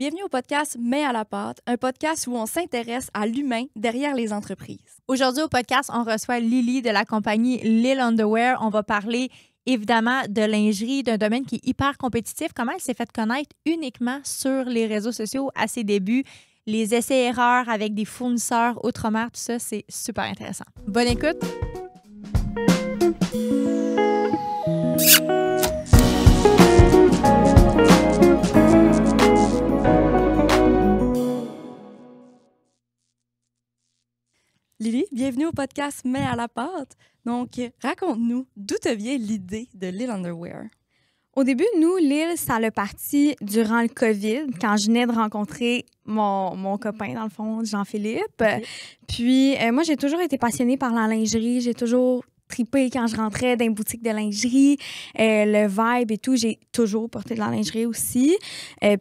Bienvenue au podcast Mais à la pâte, un podcast où on s'intéresse à l'humain derrière les entreprises. Aujourd'hui, au podcast, on reçoit Lily de la compagnie Lil Underwear. On va parler évidemment de lingerie, d'un domaine qui est hyper compétitif. Comment elle s'est fait connaître uniquement sur les réseaux sociaux à ses débuts, les essais-erreurs avec des fournisseurs outre-mer, tout ça, c'est super intéressant. Bonne écoute! Lily, bienvenue au podcast Mais à la pâte. Donc, raconte-nous d'où te vient l'idée de Lil Underwear. Au début, nous, Lil, ça l'a parti durant le COVID, quand je venais de rencontrer mon copain, dans le fond, Jean-Philippe. Okay. Puis, moi, j'ai toujours été passionnée par la lingerie. J'ai toujours trippé quand je rentrais dans une boutique de lingerie. Le vibe et tout, j'ai toujours porté de la lingerie aussi.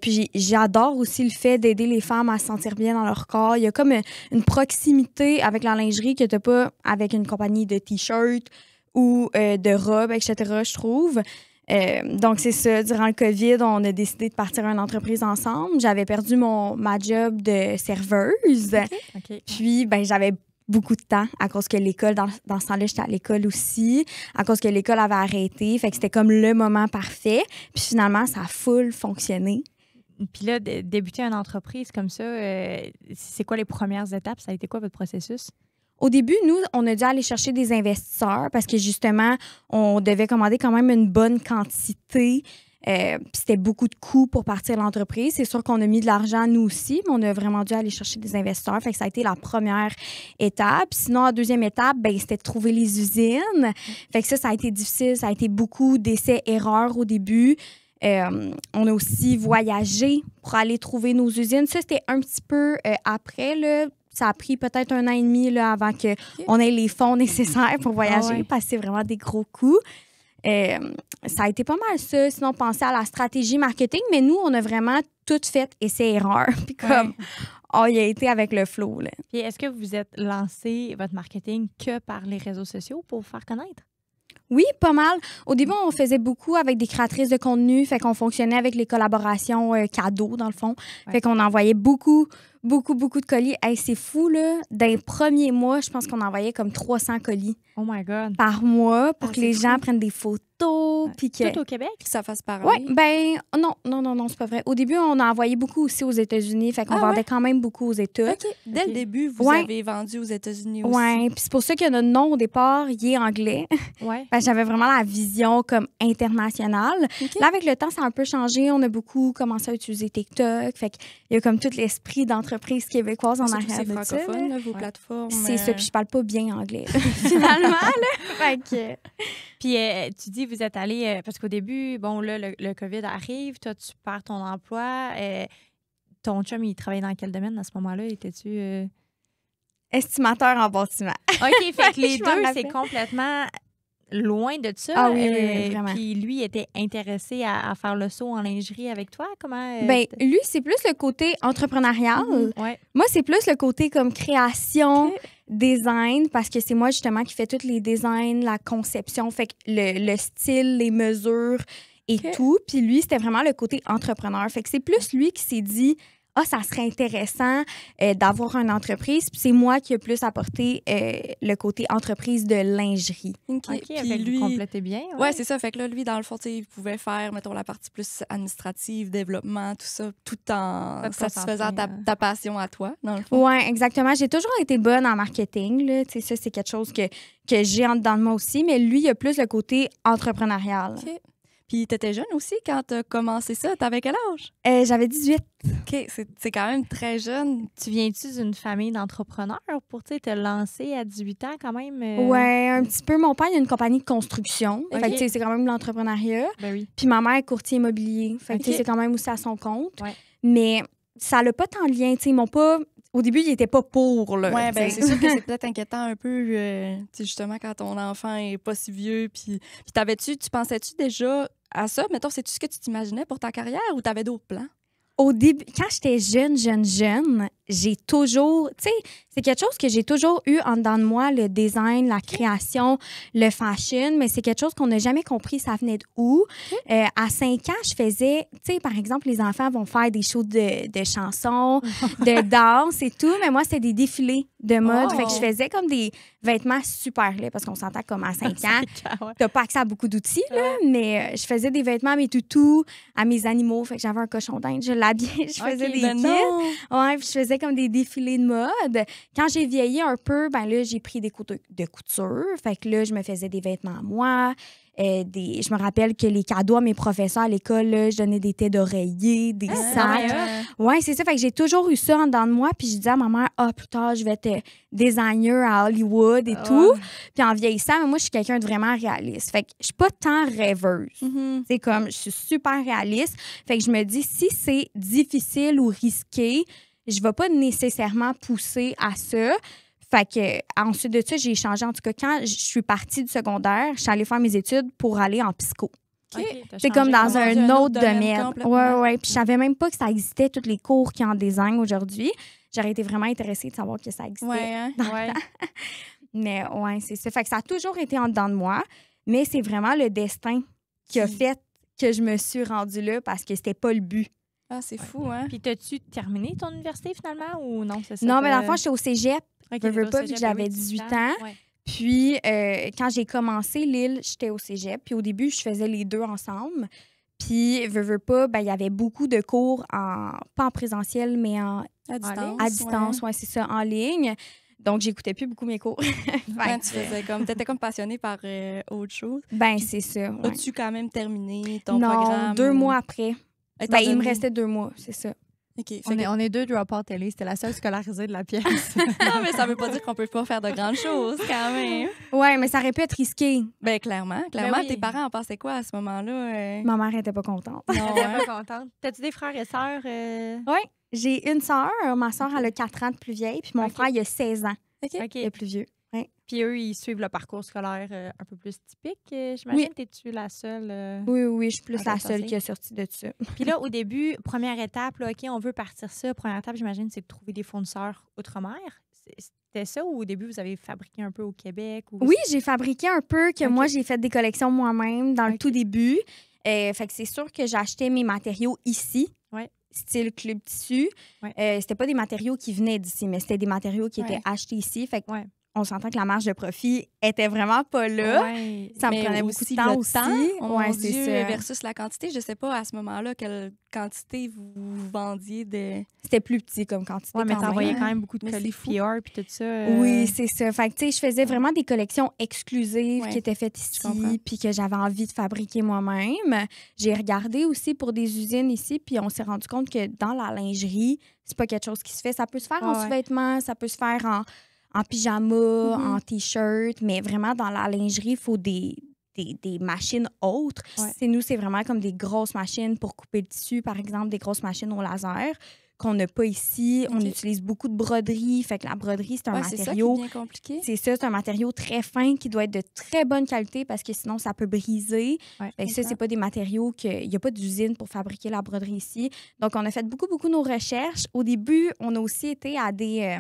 Puis, j'adore aussi le fait d'aider les femmes à se sentir bien dans leur corps. Il y a comme une proximité avec la lingerie que tu n'as pas avec une compagnie de t-shirts ou de robes, etc., je trouve. Donc, c'est ça. Durant le COVID, on a décidé de partir une entreprise ensemble. J'avais perdu ma job de serveuse. Okay. Puis, j'avais beaucoup de temps à cause que l'école, dans ce temps-là, j'étais à l'école aussi, à cause que l'école avait arrêté. Fait que c'était comme le moment parfait. Puis finalement, ça a full fonctionné. Puis là, débuter une entreprise comme ça, c'est quoi les premières étapes? Ça a été quoi votre processus? Au début, nous, on a dû aller chercher des investisseurs parce que justement, on devait commander quand même une bonne quantité. Puis c'était beaucoup de coûts pour partir l'entreprise. C'est sûr qu'on a mis de l'argent, nous aussi, mais on a vraiment dû aller chercher des investisseurs. Fait que ça a été la première étape. Sinon, la deuxième étape, c'était de trouver les usines. Fait que ça a été difficile. Ça a été beaucoup d'essais-erreurs au début. On a aussi voyagé pour aller trouver nos usines. Ça, c'était un petit peu après, là. Ça a pris peut-être 1 an et demi là, avant qu'on ait les fonds nécessaires pour voyager, parce que c'est vraiment des gros coûts. Ça a été pas mal ça. Sinon, penser à la stratégie marketing, mais nous, on a vraiment tout fait essai-erreur. Puis comme, il a été avec le flow. Là. Puis est-ce que vous êtes lancé votre marketing que par les réseaux sociaux pour vous faire connaître? Oui, pas mal. Au début, on faisait beaucoup avec des créatrices de contenu. Fait qu'on fonctionnait avec les collaborations cadeaux, dans le fond. Ouais. Fait qu'on envoyait beaucoup de colis. Hey, c'est fou, là. Dans les premiers mois, je pense qu'on envoyait comme 300 colis Oh my God! par mois pour que les fou. gens prennent des photos. Puis que... Tout au Québec? Que ça fasse parler. Oui, non, c'est pas vrai. Au début, on a envoyé beaucoup aussi aux États-Unis. Fait qu'on vendait quand même beaucoup aux États. OK. Dès le début, vous avez vendu aux États-Unis aussi. Oui, puis c'est pour ça que notre nom, au départ, il est anglais. Ouais. J'avais vraiment la vision comme internationale. OK. Là, avec le temps, ça a un peu changé. On a beaucoup commencé à utiliser TikTok. Fait qu'il y a comme tout l'esprit d'entreprise québécoise en Surtout arrière c'est de ça. francophone, là. là, vos plateformes. C'est ça, puis je parle pas bien anglais, finalement. Là. Fait que... Puis tu dis, vous êtes allé, parce qu'au début, bon, là, le COVID arrive, toi, tu perds ton emploi. Ton chum, il travaillait dans quel domaine à ce moment-là? Étais-tu... Estimateur en bâtiment. OK, fait que les Je m'en deux, rappelle. c'est complètement loin de ça. Ah oui, vraiment. Puis lui était intéressé à faire le saut en lingerie avec toi. Comment? Lui, c'est plus le côté entrepreneurial. Ouais. Moi, c'est plus le côté comme création, design, parce que c'est moi justement qui fais tous les designs, la conception, fait que le style, les mesures et tout. Puis lui, c'était vraiment le côté entrepreneur. Fait que c'est plus lui qui s'est dit ça serait intéressant d'avoir une entreprise. Puis c'est moi qui ai plus apporté le côté entreprise de lingerie. OK. OK, Puis fait que lui... vous complétez bien. Ouais, c'est ça. Fait que là, lui, dans le fond, il pouvait faire, mettons, la partie plus administrative, développement, tout ça, tout en Pas de satisfaisant consentir, ta passion à toi, dans le fond. Oui, exactement. J'ai toujours été bonne en marketing. Là. Tu sais, ça, c'est quelque chose que j'ai en dedans de moi aussi. Mais lui, il a plus le côté entrepreneurial. OK. Puis t'étais jeune aussi quand t'as commencé ça. T'avais quel âge? J'avais 18. OK, c'est quand même très jeune. Tu viens-tu d'une famille d'entrepreneurs pour te lancer à 18 ans quand même? Ouais, un petit peu. Mon père, il a une compagnie de construction. OK. Fait que, tu sais, c'est quand même de l'entrepreneuriat. Ben oui. Puis ma mère est courtier immobilier. Fait que, OK. tu sais, c'est quand même aussi à son compte. Ouais. Mais ça n'a pas tant de lien. Tu sais, ils m'ont pas... Au début, ils n'étaient pas pour. Là, Ouais, ben tu sais. c'est sûr que c'est peut-être inquiétant un peu, tu sais, justement, quand ton enfant est pas si vieux. Puis tu pensais-tu déjà à ça? Mettons, c'est-tu ce que tu t'imaginais pour ta carrière ou t'avais d'autres plans? Au début, quand j'étais jeune, j'ai toujours, tu sais, c'est quelque chose que j'ai toujours eu en dedans de moi, le design, la création, le fashion, mais c'est quelque chose qu'on n'a jamais compris, ça venait d'où. À 5 ans, je faisais, tu sais, par exemple, les enfants vont faire des shows de chansons, de danse et tout, mais moi, c'était des défilés de mode. Oh. Fait que je faisais comme des vêtements super laids, parce qu'on s'entend comme à 5 ans, Ouais. t'as pas accès à beaucoup d'outils, là, mais je faisais des vêtements à mes toutous, à mes animaux. Fait que j'avais un cochon d'Inde, je l'habillais, je faisais des Ben kits. non. Ouais, puis je faisais comme des défilés de mode. Quand j'ai vieilli un peu, ben là, j'ai pris des cours de couture. Fait que là, je me faisais des vêtements à moi. Je me rappelle que les cadeaux à mes professeurs à l'école, là, je donnais des têtes d'oreiller, des sacs. Ouais, c'est ça. Fait que j'ai toujours eu ça en dedans de moi. Puis je disais à ma mère, plus tard, je vais être designer à Hollywood et tout. Puis en vieillissant, mais moi, je suis quelqu'un de vraiment réaliste. Fait que je suis pas tant rêveuse. Mhm. C'est comme, je suis super réaliste. Fait que je me dis, si c'est difficile ou risqué, je vais pas nécessairement pousser à ça. Fait que ensuite de ça, j'ai changé. En tout cas, quand je suis partie du secondaire, je suis allée faire mes études pour aller en psycho. C'est comme dans un autre domaine. complètement. Ouais. Puis je savais même pas que ça existait, tous les cours qui en design aujourd'hui. J'aurais été vraiment intéressée de savoir que ça existait. Ouais, hein? Ouais. Mais ouais, c'est ça. Fait que ça a toujours été en dedans de moi, mais c'est vraiment le destin qui a fait que je me suis rendue là parce que c'était pas le but. Ah, c'est fou, hein? Puis, t'as-tu terminé ton université finalement ou non? C'est ça, Non, mais dans le fond, j'étais au cégep. Ok, veux t'étais pas, au vu que cégep, j'avais oui, 18 ans. Ouais. Puis, quand j'ai commencé Lille, j'étais au cégep. Puis au début, je faisais les deux ensemble. Puis, veux pas, ben, il y avait beaucoup de cours, pas en présentiel, mais À distance. à distance. Ouais, c'est ça, en ligne. Donc, j'écoutais plus beaucoup mes cours. Ouais, tu faisais comme, t'étais comme passionnée par autre chose. Ben, c'est ça. Ouais. As-tu quand même terminé ton Non, programme? 2 ou- mois après. Étant Ben, il me donné- restait 2 mois, c'est ça. OK. Fait On que- est deux drop-out télé. C'était la seule scolarisée de la pièce. Non, mais ça veut pas dire qu'on peut pas faire de grandes choses, quand même. Ouais, mais ça aurait pu être risqué. Ben, clairement. oui. Tes parents en pensaient quoi à ce moment-là? Ma mère était pas contente. Non, T'es hein? pas contente. T'as-tu des frères et sœurs? Oui, j'ai une sœur. Ma sœur, elle a 4 ans de plus vieille, puis mon Ok. frère, il a 16 ans OK. de plus vieux. Puis eux, ils suivent le parcours scolaire un peu plus typique, j'imagine. Oui. T'es-tu la seule? Oui, je suis plus Ok, la ça, seule c'est- qui a sorti de ça. Puis là, au début, première étape, là, OK, on veut partir ça. Première étape, j'imagine, c'est de trouver des fournisseurs outre-mer. C'était ça ou au début, vous avez fabriqué un peu au Québec? Ou... Oui, j'ai fabriqué un peu, que Ok. moi, j'ai fait des collections moi-même dans le Ok. tout début. Fait que c'est sûr que j'achetais mes matériaux ici. Ouais. Style Club Tissu. Ouais. C'était pas des matériaux qui venaient d'ici, mais c'était des matériaux qui étaient Ouais. achetés ici. Fait que Ouais. on s'entend que la marge de profit était vraiment pas là. Ouais. Ça me Mais prenait beaucoup aussi de temps le aussi. Oh Ouais, mon c'est Dieu, ça. versus la quantité. Je sais pas à ce moment-là quelle quantité vous vendiez de... C'était plus petit comme quantité. Ouais, mais quand t'envoyais même. quand même beaucoup de Mais colis c'est fou. PR puis tout ça. Oui, c'est ça. Fait que, tu sais, je faisais vraiment des collections exclusives Ouais, qui étaient faites je comprends. ici, puis que j'avais envie de fabriquer moi-même. J'ai regardé aussi pour des usines ici, puis on s'est rendu compte que dans la lingerie, c'est pas quelque chose qui se fait. Ça peut se faire en Ouais. sous-vêtements, ça peut se faire en pyjama, Mhm. en t-shirt, mais vraiment dans la lingerie, il faut des machines autres. Ouais. C'est nous, c'est vraiment comme des grosses machines pour couper le tissu, par exemple, des grosses machines au laser qu'on n'a pas ici. On Ok. utilise beaucoup de broderie. Fait que la broderie, c'est un Ouais, c'est ça qui matériau. est bien compliqué. C'est ça, c'est un matériau très fin qui doit être de très bonne qualité parce que sinon, ça peut briser. Ouais. Fait que ça, c'est pas des matériaux il n'y a pas d'usine pour fabriquer la broderie ici. Donc, on a fait beaucoup nos recherches. Au début, on a aussi été à des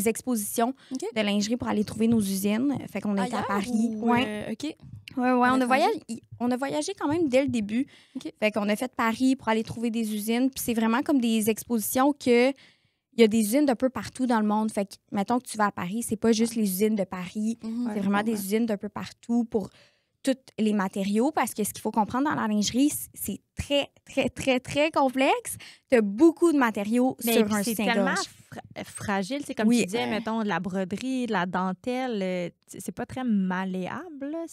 expositions Ok. de lingerie pour aller trouver nos usines. Fait qu'on était à Ailleurs Paris. ou, Ouais. OK. Ouais, on a, l'étranger? on a voyagé quand même dès le début. OK. Fait qu'on a fait Paris pour aller trouver des usines. Puis c'est vraiment comme des expositions que il y a des usines d'un peu partout dans le monde. Fait que, mettons que tu vas à Paris, c'est pas juste les usines de Paris. Mhm. C'est vraiment des usines d'un peu partout pour tous les matériaux. Parce que ce qu'il faut comprendre dans la lingerie, c'est très complexe. Tu as beaucoup de matériaux Mais sur puis un c'est soutien-gorge. tellement fragile. C'est comme Oui. tu disais, mettons, de la broderie, de la dentelle. C'est pas très malléable. Là.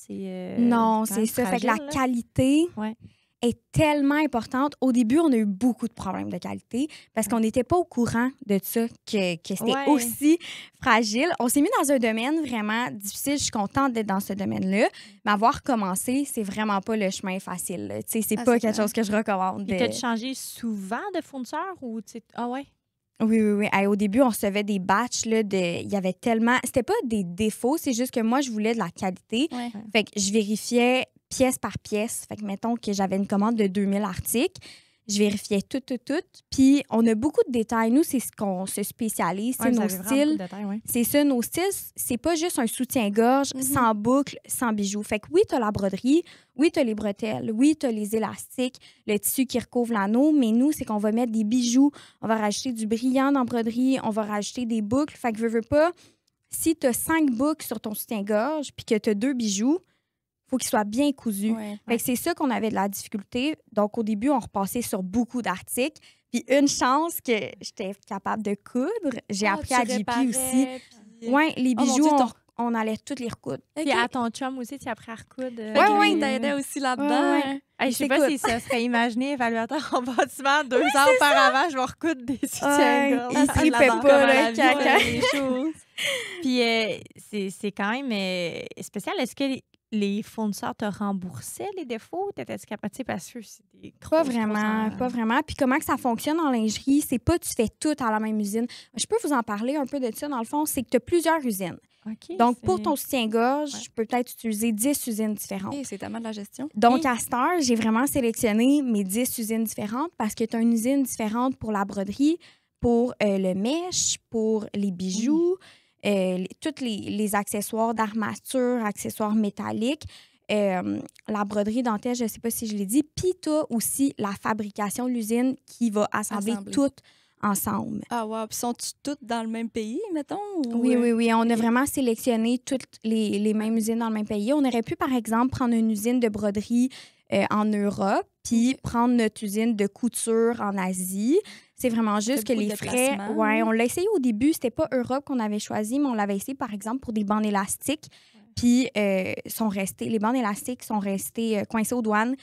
Non, quand c'est même ça. Fait que la fragile, là. qualité Ouais. est tellement importante. Au début, on a eu beaucoup de problèmes de qualité parce qu'on n'était pas au courant de ça, que c'était Ouais. aussi fragile. On s'est mis dans un domaine vraiment difficile. Je suis contente d'être dans ce domaine-là. Mais avoir commencé, c'est vraiment pas le chemin facile. Là. Tu sais, c'est Ah, pas c'est quelque clair. chose que je recommande. Puis t'as changé souvent de fournisseur ou tu sais. Ah ouais? Oui. Hey, au début, on recevait des batchs. Là, il y avait tellement... C'était pas des défauts, c'est juste que moi, je voulais de la qualité. Ouais. Fait que je vérifiais pièce par pièce. Fait que mettons que j'avais une commande de 2000 articles. Je vérifiais tout. Puis, on a beaucoup de détails. Nous, c'est ce qu'on se spécialise. Ouais, nos vous avez vraiment styles. beaucoup de détails, ouais. C'est ça, nos styles, c'est pas juste un soutien-gorge sans boucle, sans bijoux. Fait que oui, t'as la broderie, oui, t'as les bretelles, oui, t'as les élastiques, le tissu qui recouvre l'anneau, mais nous, c'est qu'on va mettre des bijoux, on va rajouter du brillant dans la broderie, on va rajouter des boucles. Fait que veux pas, si t'as 5 boucles sur ton soutien-gorge puis que t'as 2 bijoux, faut qu'ils soient bien cousus. Ouais. Fait que c'est ça qu'on avait de la difficulté. Donc, au début, on repassait sur beaucoup d'articles. Puis une chance que j'étais capable de coudre. J'ai appris à JP aussi. Oui, les Oh, mon bijoux, Dieu, on allait toutes les recoudre. Puis à ton chum aussi, tu as appris à recoudre. Ouais, t'aidais aussi là-dedans. Ouais. Hey, je sais pas si ça serait imaginé, évaluateur en bâtiment, 2 ans auparavant, je vais recoudre des soutiens-gorge. il tripait pas, là, caca. les choses. Puis c'est quand même spécial. Est-ce que les fournisseurs te remboursaient les défauts? T'étais-tu capable? Parce que c'est des Pas vraiment. Puis comment que ça fonctionne en lingerie, c'est pas tu fais tout à la même usine. Je peux vous en parler un peu de ça, dans le fond, c'est que tu as plusieurs usines. OK, Donc, pour ton soutien-gorge, Ouais. je peux peut-être utiliser 10 usines différentes. Ok, c'est tellement de la gestion. Donc, à cette heure, j'ai vraiment sélectionné mes 10 usines différentes parce que tu as une usine différente pour la broderie, pour le mèche, pour les bijoux, tous les accessoires d'armature, accessoires métalliques, la broderie dentelle, je ne sais pas si je l'ai dit. Puis, tu as aussi la fabrication de l'usine qui va assembler toutes ensemble. Ah, wow. Puis sont-ils toutes dans le même pays, mettons? Ou... Oui. On a vraiment sélectionné toutes les mêmes usines dans le même pays. On aurait pu, par exemple, prendre une usine de broderie en Europe, puis prendre notre usine de couture en Asie. C'est vraiment juste que les frais... Oui, on l'a essayé au début. C'était pas Europe qu'on avait choisi, mais on l'avait essayé, par exemple, pour des bandes élastiques. Puis les bandes élastiques sont restées coincées aux douanes.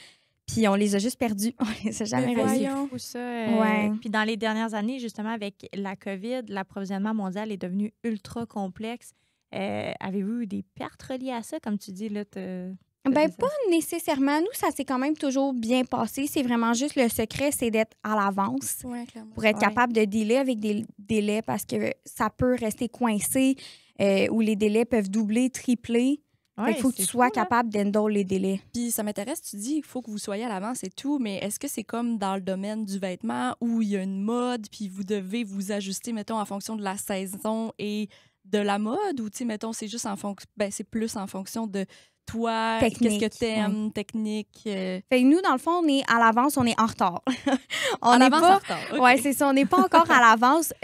Puis on les a juste perdus. On les a jamais reçus. C'est fou, ça. Ouais. Puis dans les dernières années, justement, avec la COVID, l'approvisionnement mondial est devenu ultra complexe. Avez-vous eu des pertes reliées à ça, comme tu dis? Là, pas nécessairement. Nous, ça s'est quand même toujours bien passé. C'est vraiment juste le secret, c'est d'être à l'avance pour être capable de dealer avec des délais parce que ça peut rester coincé ou les délais peuvent doubler, tripler. Il faut que tu sois capable d'handle les délais. Puis ça m'intéresse, tu dis qu'il faut que vous soyez à l'avance et tout, mais est-ce que c'est comme dans le domaine du vêtement où il y a une mode puis vous devez vous ajuster, mettons, en fonction de la saison et de la mode ou, tu sais, mettons, c'est juste en fonction... c'est plus en fonction de toi, qu'est-ce que t'aimes, technique. Fait que nous, dans le fond, on est à l'avance, on est en retard. En retard. Okay. Oui, c'est ça. On n'est pas encore à l'avance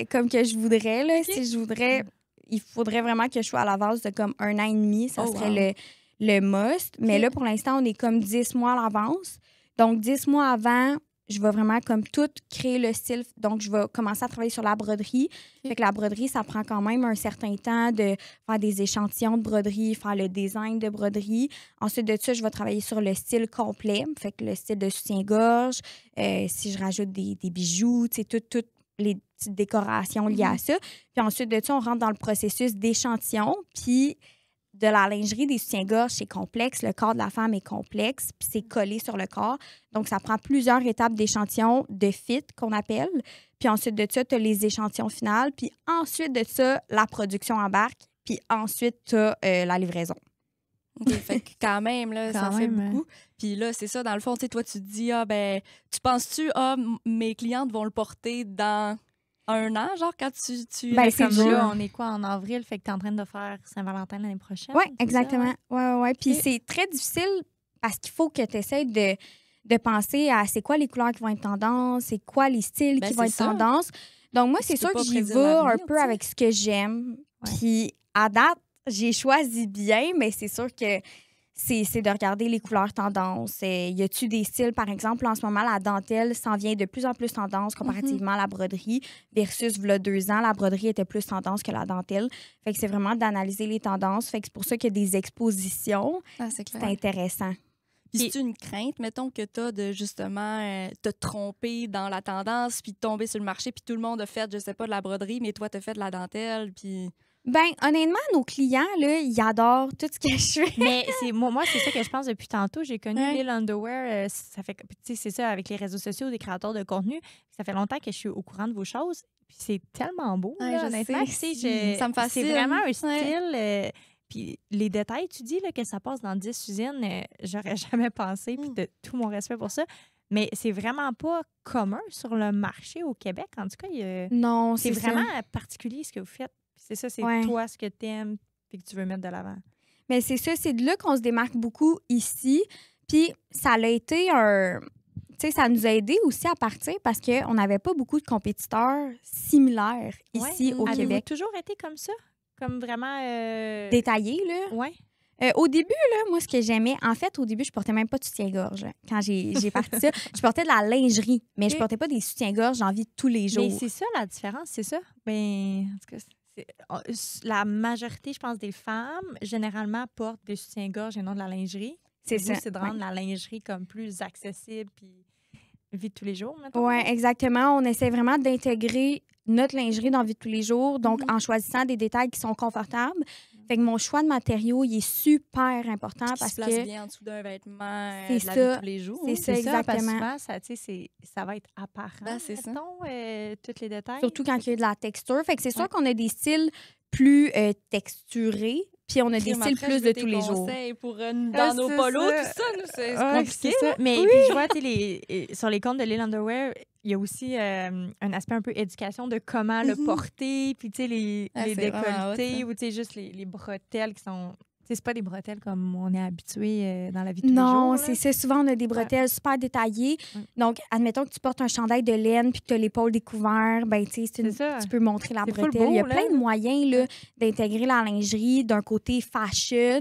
comme que je voudrais. Là. Si je voudrais, il faudrait vraiment que je sois à l'avance de comme 1 an et demi. Ça serait le must. Mais là, pour l'instant, on est comme 10 mois à l'avance. Donc, 10 mois avant, je vais vraiment comme tout créer le style. Donc, je vais commencer à travailler sur la broderie. Fait que la broderie, ça prend quand même un certain temps de faire des échantillons de broderie, faire le design de broderie. Ensuite de ça, je vais travailler sur le style complet. Fait que le style de soutien-gorge, si je rajoute des bijoux, tu sais, toutes les petites décorations liées à ça. Puis ensuite de ça, on rentre dans le processus d'échantillon. Puis de la lingerie, des soutiens-gorge, c'est complexe. Le corps de la femme est complexe, puis c'est collé sur le corps. Donc, ça prend plusieurs étapes d'échantillon de fit qu'on appelle. Puis ensuite de ça, tu as les échantillons finaux. Puis ensuite de ça, la production embarque. Puis ensuite, tu as la livraison. Okay, fait que quand même, là, ça fait beaucoup. Puis là, c'est ça, dans le fond, tu sais, toi, tu te dis, tu penses-tu, mes clientes vont le porter dans 1 an, genre, quand tu c'est comme là, on est quoi, en avril? Fait que tu es en train de faire Saint-Valentin l'année prochaine? Oui, exactement. Ouais. Puis c'est très difficile parce qu'il faut que tu essaies de penser à c'est quoi les couleurs qui vont être tendance, c'est quoi les styles qui vont être tendance. Donc, moi, c'est sûr que j'y vais un peu avec ce que j'aime. Puis, à date, j'ai choisi bien, mais c'est sûr que c'est de regarder les couleurs tendances. Y a-tu des styles, par exemple, en ce moment, la dentelle s'en vient de plus en plus tendance comparativement à la broderie versus, il y a 2 ans, la broderie était plus tendance que la dentelle. Fait que c'est vraiment d'analyser les tendances. Fait que c'est pour ça qu'il y a des expositions. C'est intéressant. Puis c'est une crainte, mettons, que tu as de justement te tromper dans la tendance puis de tomber sur le marché puis tout le monde a fait, je sais pas, de la broderie, mais toi, tu as fait de la dentelle puis... Ben honnêtement, nos clients, là, ils adorent tout ce que je fais. Mais moi, c'est ça que je pense depuis tantôt. J'ai connu Lil Underwear, ça fait, tu sais, c'est ça, avec les réseaux sociaux, des créateurs de contenu. Ça fait longtemps que je suis au courant de vos choses. Puis c'est tellement beau, là, honnêtement. Ça me fascine. C'est vraiment un style... Puis les détails, tu dis là, que ça passe dans 10 usines, j'aurais jamais pensé, puis tout mon respect pour ça. Mais c'est vraiment pas commun sur le marché au Québec. En tout cas, Non, c'est c'est vraiment ça. particulier ce que vous faites. C'est ça, c'est Ouais. toi ce que tu aimes et que tu veux mettre de l'avant. Mais c'est ça, c'est de là qu'on se démarque beaucoup ici. Puis ça a été un... Tu sais, ça nous a aidé aussi à partir parce qu'on n'avait pas beaucoup de compétiteurs similaires ici au Avez-vous Québec. toujours été comme ça? Comme vraiment... Détaillés, là. Ouais. Au début, là, moi, ce que j'aimais, en fait, au début, je portais même pas de soutien-gorge. Quand j'ai parti ça, je portais de la lingerie, mais je Ok. portais pas des soutiens-gorge, j'ai envie tous les jours. Mais c'est ça la différence, c'est ça. Ben, en tout cas, la majorité, je pense, des femmes, généralement, portent des soutiens-gorge et non de la lingerie. C'est Vous, ça. c'est de rendre la lingerie comme plus accessible puis vie de tous les jours, mettons. Oui, exactement. On essaie vraiment d'intégrer notre lingerie dans la vie de tous les jours, donc en choisissant des détails qui sont confortables. Fait que mon choix de matériaux, il est super important Qui parce se place que bien en dessous d'un vêtement C'est de la ça. vie de tous les jours. C'est ça, C'est ça, parce que exactement. souvent, ça, tu sais, ça va être apparent, Ben, c'est ça. mettons, tous les détails. Surtout quand il y a de la texture. Fait que c'est sûr Ouais. qu'on a des styles plus texturés, puis on a des Crime, styles après, plus je de veux tous tes les jours. conseils pour Ah, dans nos c'est polos, ça. tout ça, nous, c'est Ouais, compliqué. c'est ça. Mais Oui. puis je vois, tu sais, sur les comptes de Lil Underwear, il y a aussi un aspect un peu éducation de comment le porter, puis tu sais, les Ah, c'est vraiment hot, décolletés ça. ou tu sais, juste les bretelles qui sont... Tu sais, c'est pas des bretelles comme on est habitué dans la vie de tous les Non, jours. c'est ça. Souvent, on a des bretelles super détaillées. Ouais. Donc, admettons que tu portes un chandail de laine puis que tu as l'épaule découverte, ben, tu sais, C'est ça. tu peux montrer la C'est full bretelle. Il y a beau, plein là. de moyens là, d'intégrer la lingerie d'un côté fashion.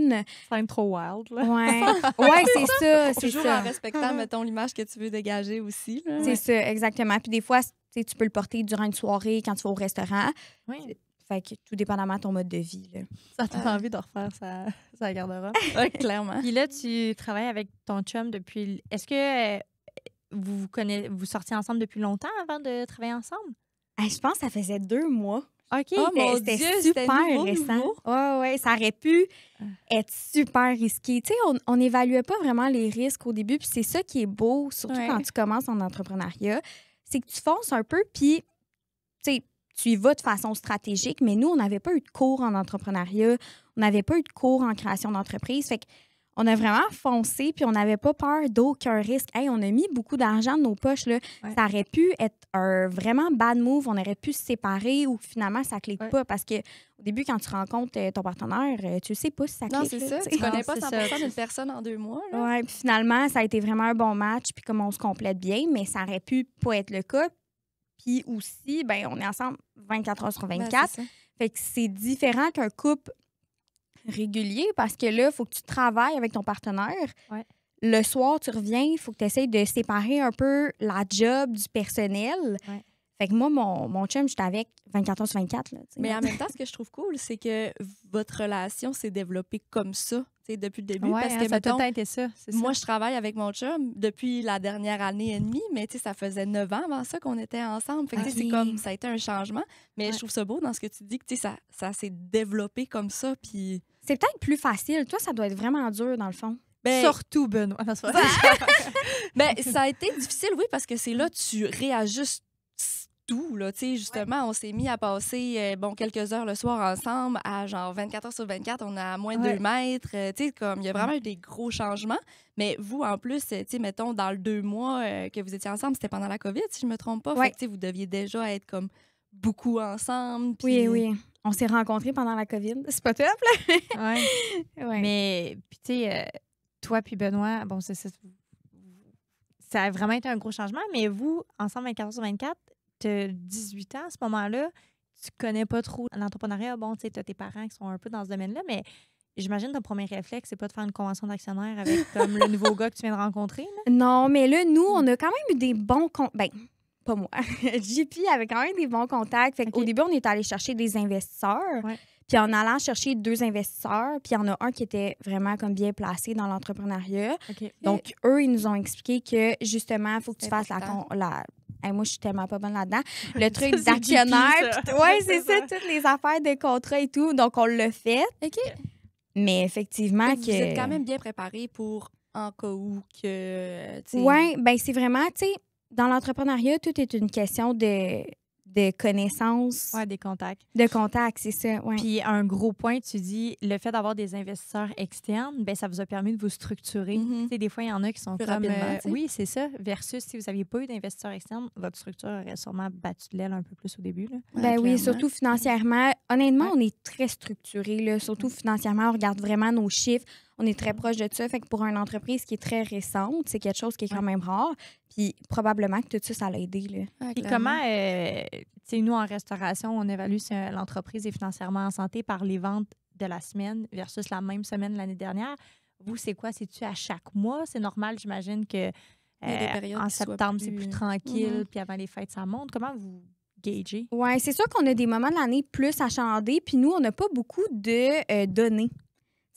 C'est même trop wild, là. Ouais, c'est ça. C'est Toujours ça. en respectant, mettons, l'image que tu veux dégager aussi. Là. C'est ça, exactement. Puis des fois, tu sais, tu peux le porter durant une soirée quand tu vas au restaurant. Oui. Fait que tout dépendamment de ton mode de vie. Là. Ça te donne envie de refaire sa garde-robe. Ouais, clairement. Puis là, tu travailles avec ton chum depuis... Est-ce que vous sortiez ensemble depuis longtemps avant de travailler ensemble? Je pense que ça faisait 2 mois. OK. Oh, mon C'était Dieu, super c'était récent. nouveau. Ouais, ça aurait pu être super risqué. Tu sais, on n'évaluait pas vraiment les risques au début, puis c'est ça qui est beau, surtout Ouais. quand tu commences en entrepreneuriat, c'est que tu fonces un peu, puis tu sais, tu y vas de façon stratégique, mais nous, on n'avait pas eu de cours en entrepreneuriat, on n'avait pas eu de cours en création d'entreprise, fait qu'on a vraiment foncé, puis on n'avait pas peur d'aucun risque. Hey, on a mis beaucoup d'argent de nos poches, là. Ouais. Ça aurait pu être un vraiment bad move, on aurait pu se séparer ou finalement ça clique Ouais. pas parce que au début, quand tu rencontres ton partenaire, tu sais pas si ça clique. Non, c'est là, ça. tu Tu sais. connais Non, pas c'est 100% ça. d'une personne en 2 mois. Là. Ouais, puis finalement, ça a été vraiment un bon match, puis comme on se complète bien, mais ça aurait pu pas être le cas. Puis aussi, ben on est ensemble 24 heures sur Ben, 24. c'est ça. Fait que c'est différent qu'un couple régulier parce que là, il faut que tu travailles avec ton partenaire. Ouais. Le soir, tu reviens, il faut que tu essayes de séparer un peu la job du personnel. Ouais. Fait que moi, mon chum, j'étais avec 24 heures sur 24. Là, tu sais. Mais en même temps, ce que je trouve cool, c'est que votre relation s'est développée comme ça, tu sais, depuis le début. Ouais, parce hein, que, ça a tout mettons, le temps été ça. C'est moi, ça. je travaille avec mon chum depuis la dernière année et demie, mais tu sais, ça faisait 9 ans avant ça qu'on était ensemble. Fait que, tu sais, Ok. c'est comme, ça a été un changement. Mais Ouais. je trouve ça beau dans ce que tu dis, que tu sais, ça s'est développé comme ça. Puis, C'est peut-être plus facile. Toi, ça doit être vraiment dur, dans le fond. ben, Surtout, Benoît. Non, c'est pas vrai. ben, ça a été difficile, oui, parce que c'est là que tu réajustes tout, là, tu sais, justement, on s'est mis à passer, quelques heures le soir ensemble, à genre 24 heures sur 24, on a à moins de Ouais. 2 mètres, tu sais, comme, il y a vraiment eu des gros changements, mais vous, en plus, tu sais, mettons, dans le 2 mois que vous étiez ensemble, c'était pendant la COVID, si je me trompe pas, Ouais. fait que, tu sais, vous deviez déjà être, comme, beaucoup ensemble, Oui, puis- oui. On s'est rencontrés pendant la COVID. C'est pas top, là? Ouais. Ouais. Mais, puis tu sais, toi puis Benoît, bon, c'est ça. Ça a vraiment été un gros changement, mais vous, ensemble 24 heures sur 24, tu as 18 ans à ce moment-là, tu connais pas trop l'entrepreneuriat. Bon, tu sais, tu as tes parents qui sont un peu dans ce domaine-là, mais j'imagine ton premier réflexe, c'est pas de faire une convention d'actionnaire avec comme le nouveau gars que tu viens de rencontrer. Là. Non, mais là, nous, on a quand même eu des bons contacts. Ben, pas moi. JP avait quand même des bons contacts. Fait qu'au Ok. début, on est allé chercher des investisseurs. Ouais. Puis en allant chercher 2 investisseurs, puis il y en a un qui était vraiment comme bien placé dans l'entrepreneuriat. OK. Donc, eux, ils nous ont expliqué que justement, il faut que tu C'est fasses important. Hey, moi, je suis tellement pas bonne là-dedans. Le truc Ça, c'est d'actionnaire. JP, ça. Oui, c'est ça, toutes les affaires de contrat et tout. Donc, on l'a fait. OK. Mais effectivement, Fait que que. vous êtes quand même bien préparés pour, en cas où, que, tu sais, Oui, ben c'est vraiment, tu sais, dans l'entrepreneuriat, tout est une question de connaissances, Ouais, des contacts. de contacts, c'est ça. Ouais. Puis un gros point, tu dis, le fait d'avoir des investisseurs externes, ben ça vous a permis de vous structurer. Mhm. Tu sais, des fois, il y en a qui sont Plus comme... rapidement, tu sais. oui, c'est ça. Versus si vous n'aviez pas eu d'investisseurs externes, votre structure aurait sûrement battu de l'aile un peu plus au début. Là. Ben oui, clairement. surtout financièrement. Honnêtement, Ouais. on est très structuré, là. Surtout financièrement, on regarde vraiment nos chiffres. On est très proche de ça. Fait que pour une entreprise qui est très récente, c'est quelque chose qui est quand même rare. Puis probablement que tout ça, ça l'a aidé, là. Ouais, Puis clairement. comment, tu sais, nous, en restauration, on évalue si l'entreprise est financièrement en santé par les ventes de la semaine versus la même semaine l'année dernière. Vous, c'est quoi? C'est-tu à chaque mois? C'est normal, j'imagine que Il y a des périodes en qui soient septembre, c'est plus- plus tranquille, Mhm. puis avant les fêtes, ça monte. Comment vous gagez? Oui, c'est sûr qu'on a des moments de l'année plus achalandés. Puis nous, on n'a pas beaucoup de données.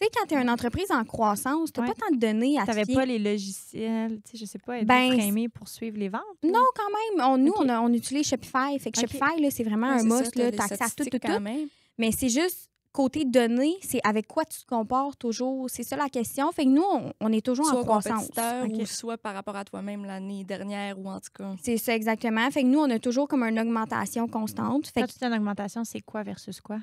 Tu sais, quand tu es une entreprise en croissance, tu n'as Ouais. pas tant de données à Tu te n'avais fier. pas les logiciels, tu sais, je sais pas, être Ben, framé pour suivre les ventes? Non, quand même. Nous, Ok. on utilise Shopify. Fait que Ok. Shopify, là, c'est vraiment Ouais, un c'est ça, must. t'as Tu les as accès à tout, statistiques tout, quand tout. même. Mais c'est juste côté données, c'est avec quoi tu te compares toujours. C'est ça la question. Fait que nous, on est toujours Soit en croissance. compétiteur Ok. ou soit par rapport à toi-même l'année dernière ou en tout cas. C'est ça exactement. Fait que nous, on a toujours comme une augmentation constante. Fait Quand que, tu dis une augmentation, c'est quoi versus quoi?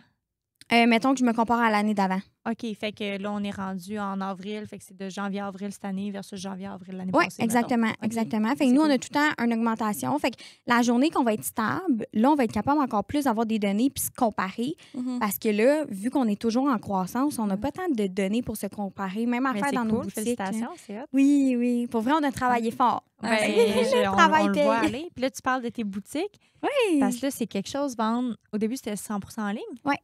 mettons que je me compare à l'année d'avant. OK, fait que là, on est rendu en avril, fait que c'est de janvier à avril cette année versus janvier à avril l'année Oui, passée. exactement, mettons. OK. exactement. Fait que C'est nous, cool. on a tout le temps une augmentation. Fait que la journée qu'on va être stable, là, on va être capable encore plus d'avoir des données puis se comparer. Mhm. Parce que là, vu qu'on est toujours en croissance, on n'a pas tant de données pour se comparer, même à Mais faire c'est dans nos cool, boutiques. là. félicitations, c'est hot. Oui, oui. Pour vrai, on a travaillé fort. Ben, on travail le voit paye. aller. Puis là, tu parles de tes boutiques. Oui. Parce que là, c'est quelque chose, vendre. Au début, c'était 100 en ligne. Ouais.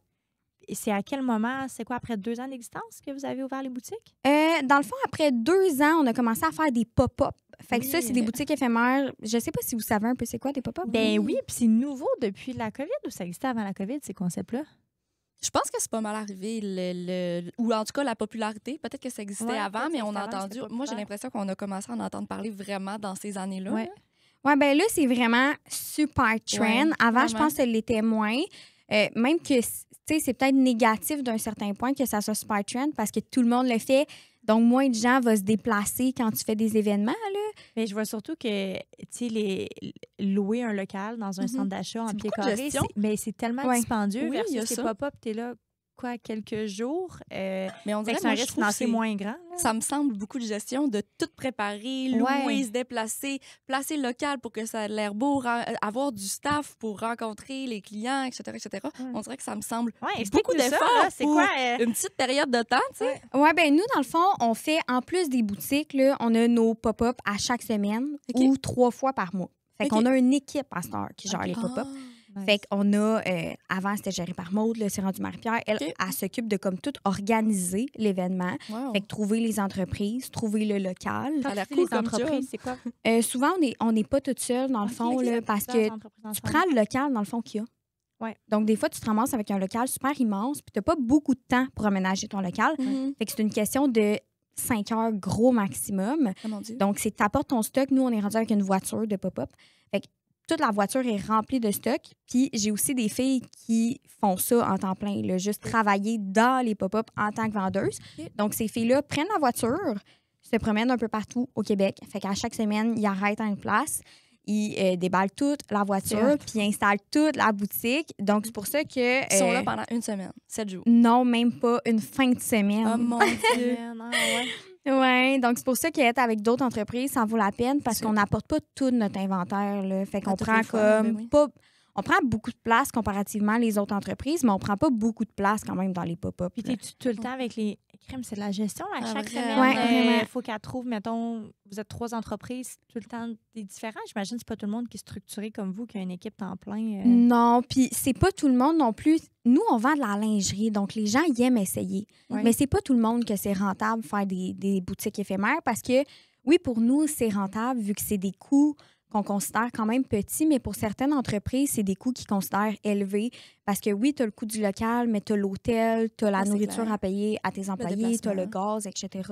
Et c'est à quel moment, c'est quoi, après 2 ans d'existence que vous avez ouvert les boutiques? Dans le fond, après 2 ans, on a commencé à faire des pop-up. Fait que Oui. ça, c'est des boutiques éphémères. Je sais pas si vous savez un peu c'est quoi des pop-up. Ben oui, puis c'est nouveau depuis la COVID ou ça existait avant la COVID, ces concepts-là? Je pense que c'est pas mal arrivé, ou en tout cas la popularité. Peut-être que ça existait Ouais, avant, peut-être mais que on a c'était avant, entendu. c'était Moi, j'ai populaire. l'impression qu'on a commencé à en entendre parler vraiment dans ces années-là. Ouais. là. Ouais, ben là, c'est vraiment super trend. Ouais, Avant, je vraiment. pense que ça l'était moins. Même que, tu sais, c'est peut-être négatif d'un certain point que ça soit super trend parce que tout le monde le fait. Donc, moins de gens vont se déplacer quand tu fais des événements, là. Mais je vois surtout que, tu sais, louer un local dans un Mhm. centre d'achat en C'est pied beaucoup de carré, gestion. c'est tellement Ouais. dispendieux Oui, il y a versus les ça. pop-up, t'es là, quoi, quelques jours. Mais on Fait dirait que que c'est un moi, je risque trouve que financier c'est- moins grand. là. ça me semble beaucoup de gestion, de tout préparer, louer, Ouais. se déplacer, placer le local pour que ça ait l'air beau, avoir du staff pour rencontrer les clients, etc., etc. Ouais. On dirait que ça me semble Ouais, beaucoup explique-nous ça, d'efforts là. C'est pour quoi? une petite période de temps, tu sais. Ouais, ben nous, dans le fond, on fait, en plus des boutiques, là, on a nos pop-up à chaque semaine OK. ou 3 fois par mois. Fait OK. qu'on a une équipe à cette heure qui gère OK. les pop-up. Ah. Nice. Fait qu'on a, avant, c'était géré par Maude, là, c'est rendu Marie-Pierre. Elle, OK. elle s'occupe de comme tout organiser l'événement. Wow. Fait que trouver les entreprises, trouver le local. Quand Ça a l'air tu dis cool les comme entreprises, job. c'est quoi? Souvent, on n'est pas toute seule, dans le Ok, fond, ok, là, c'est parce plusieurs que entreprises tu ensemble. prends le local, dans le fond, qu'il y a. Ouais. Donc, des fois, tu te ramasses avec un local super immense, puis tu n'as pas beaucoup de temps pour aménager ton local. Mhm. Fait que c'est une question de 5 heures gros maximum. Oh mon Dieu. Donc, c'est tu apportes ton stock. Nous, on est rendu avec une voiture de pop-up. Fait que toute la voiture est remplie de stock. Puis, j'ai aussi des filles qui font ça en temps plein, là, juste travailler dans les pop-up en tant que vendeuse. OK. Donc, ces filles-là prennent la voiture, se promènent un peu partout au Québec. Fait qu'à chaque semaine, ils arrêtent à une place. Ils déballent toute la C'est voiture, hot. puis ils installent toute la boutique. Donc, c'est pour ça que... Ils sont là pendant une semaine, 7 jours. non, même pas une fin de semaine. Oh mon Dieu. Ah, ouais. Oui, donc c'est pour ça qu'être avec d'autres entreprises, ça vaut la peine parce C'est qu'on n'apporte pas tout notre inventaire. Là. Fait qu'on toutes prend les fois, comme ben oui. pas. On prend beaucoup de place comparativement les autres entreprises, mais on prend pas beaucoup de place quand même dans les pop-up. Puis là. t'es-tu tout le temps avec les crèmes, c'est de la gestion à Ah, chaque vraiment. semaine. Ouais, vraiment. Il faut qu'elle trouve, mettons, vous êtes 3 entreprises, tout le temps des différents. J'imagine que c'est pas tout le monde qui est structuré comme vous, qui a une équipe temps plein. Non, puis c'est pas tout le monde non plus. Nous, on vend de la lingerie, donc les gens y aiment essayer. Ouais. Mais c'est pas tout le monde que c'est rentable faire des boutiques éphémères parce que, oui, pour nous, c'est rentable vu que c'est des coûts qu'on considère quand même petits, mais pour certaines entreprises, c'est des coûts qu'ils considèrent élevés parce que, oui, tu as le coût du local, mais tu as l'hôtel, tu as la Ah, c'est nourriture clair. à payer à tes employés, tu as le gaz, etc.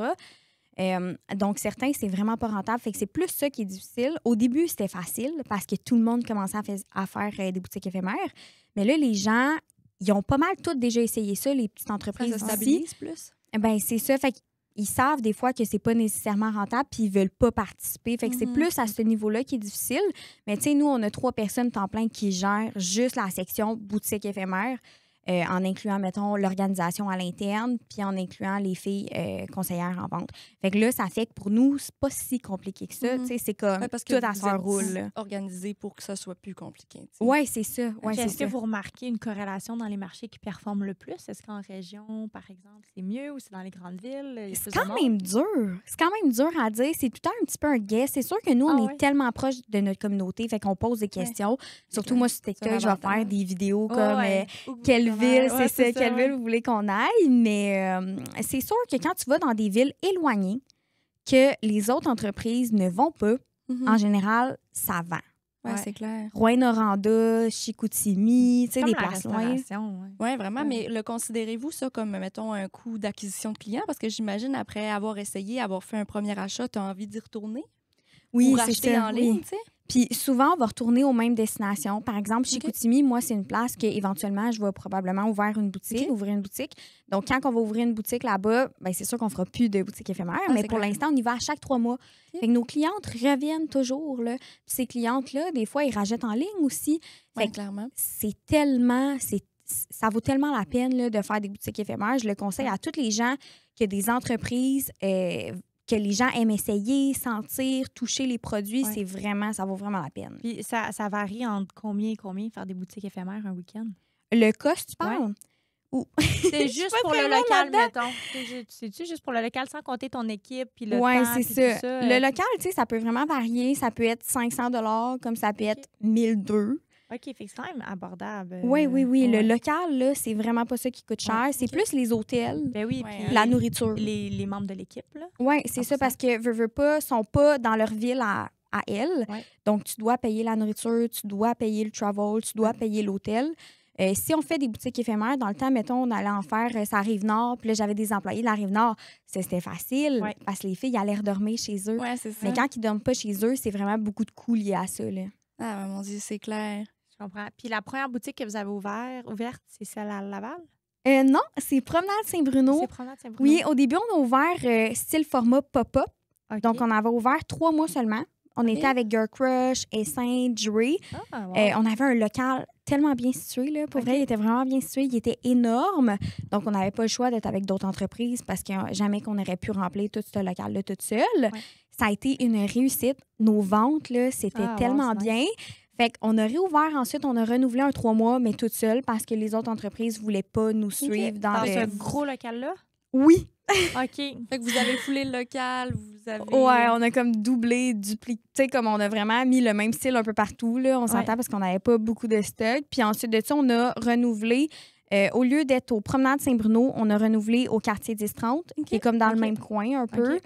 Donc, certains, c'est vraiment pas rentable. Fait que c'est plus ça qui est difficile. Au début, c'était facile parce que tout le monde commençait à faire des boutiques éphémères. Mais là, les gens, ils ont pas mal toutes déjà essayé ça, les petites Après, entreprises ça se ici. stabilise plus. Ben c'est ça. Fait ils savent des fois que c'est pas nécessairement rentable puis ils veulent pas participer. Fait que c'est plus à ce niveau-là qui est difficile. Mais tu sais, nous, on a 3 personnes temps plein qui gèrent juste la section boutique éphémère. En incluant, mettons, l'organisation à l'interne, puis en incluant les filles conseillères en vente. Fait que là, ça fait que pour nous, c'est pas si compliqué que ça. Tu sais, c'est comme parce tout que à vous son êtes roule. Là. organisé pour que ça soit plus compliqué. tu sais. Oui, c'est ça. Ouais, c'est Est-ce que ça. vous remarquez une corrélation dans les marchés qui performent le plus? Est-ce qu'en région, par exemple, c'est mieux ou c'est dans les grandes villes? Il y a C'est plus quand de monde? même dur. C'est quand même dur à dire. C'est tout le temps un petit peu un guess. C'est sûr que nous, on Ah est tellement proche de notre communauté, fait qu'on pose des questions. Surtout moi, sur TikTok, un je vais avantage. faire des vidéos Ouais, comme ouais. quelle ville, Ouais, c'est ça, quelle ouais. ville vous voulez qu'on aille. Mais c'est sûr que quand tu vas dans des villes éloignées, que les autres entreprises ne vont pas, en général, ça vend. Ouais, Ouais. c'est clair. Rouyn-Noranda, Chicoutimi, tu sais, Comme des la places loin. restauration, ouais. Oui, vraiment, mais le considérez-vous ça comme, mettons, un coût d'acquisition de clients? Parce que j'imagine, après avoir essayé, avoir fait un premier achat, tu as envie d'y retourner? Oui, Ou c'est racheter ça. en oui. ligne, tu sais? Puis souvent, on va retourner aux mêmes destinations. Par exemple, Chicoutimi, moi, c'est une place que éventuellement je vais probablement ouvrir une boutique. Donc, quand on va ouvrir une boutique là-bas, ben, c'est sûr qu'on fera plus de boutique éphémère, mais c'est pour clair. l'instant, on y va à chaque 3 mois. OK. Fait que nos clientes reviennent toujours. Là. Puis ces clientes-là, des fois, ils rachètent en ligne aussi. Fait Oui, que clairement. ça vaut tellement la peine là, de faire des boutiques éphémères. Je le conseille à toutes les gens que des entreprises que les gens aiment essayer, sentir, toucher les produits. Ouais. C'est vraiment, ça vaut vraiment la peine. Puis ça varie entre combien et combien faire des boutiques éphémères un week-end? Le cost, tu parles? C'est juste pas pour très le bonne local, là-dedans. mettons. C'est-tu juste pour le local sans compter ton équipe puis le Oui, temps? c'est puis ça. tout ça? Le local, tu sais, ça peut vraiment varier. Ça peut être 500 comme ça peut être 1 200. OK, fait que c'est quand même abordable. Oui. Ouais. Le local, là, c'est vraiment pas ça qui coûte cher. Ouais, C'est ok. plus les hôtels, Ben oui, Ouais, puis la nourriture. les membres de l'équipe, là. Oui, c'est ça, 100%. parce que veux pas, sont pas dans leur ville à elles. Ouais. Donc, tu dois payer la nourriture, tu dois payer le travel, tu dois payer l'hôtel. Si on fait des boutiques éphémères, dans le temps, mettons, on allait en faire, ça Rive-Nord, puis là, j'avais des employés de la Rive-Nord. C'était facile, Ouais. parce que les filles allaient redormir chez eux. Oui, c'est ça. Mais quand ils ne dorment pas chez eux, c'est vraiment beaucoup de coûts liés à ça. Là. Ah, mon Dieu, c'est clair. Je comprends. Puis la première boutique que vous avez ouverte, c'est celle à Laval? Non, c'est Promenade Saint-Bruno. C'est Promenade Saint-Bruno? Oui, au début, on a ouvert style format pop-up. OK. Donc, on avait ouvert 3 mois seulement. On OK. était avec Girl Crush et Saint-Jury. Ah, wow. On avait un local tellement bien situé. Là. Pour OK. vrai, il était vraiment bien situé. Il était énorme. Donc, on n'avait pas le choix d'être avec d'autres entreprises parce que jamais qu'on aurait pu remplir tout ce local-là toute seule. Ouais. Ça a été une réussite. Nos ventes, là, c'était Ah, wow, tellement c'est bien. Fait qu'on a réouvert ensuite, on a renouvelé un 3 mois, mais toute seule parce que les autres entreprises ne voulaient pas nous suivre dans Dans le... ce gros local-là? Oui. OK. Fait que vous avez foulé le local, vous avez... Ouais, on a comme doublé, dupliqué. Tu sais, comme on a vraiment mis le même style un peu partout, là. On s'entend parce qu'on n'avait pas beaucoup de stock. Puis ensuite de ça, on a renouvelé. Au lieu d'être au Promenade Saint-Bruno, on a renouvelé au quartier 10-30, qui est comme dans le même coin un peu. OK.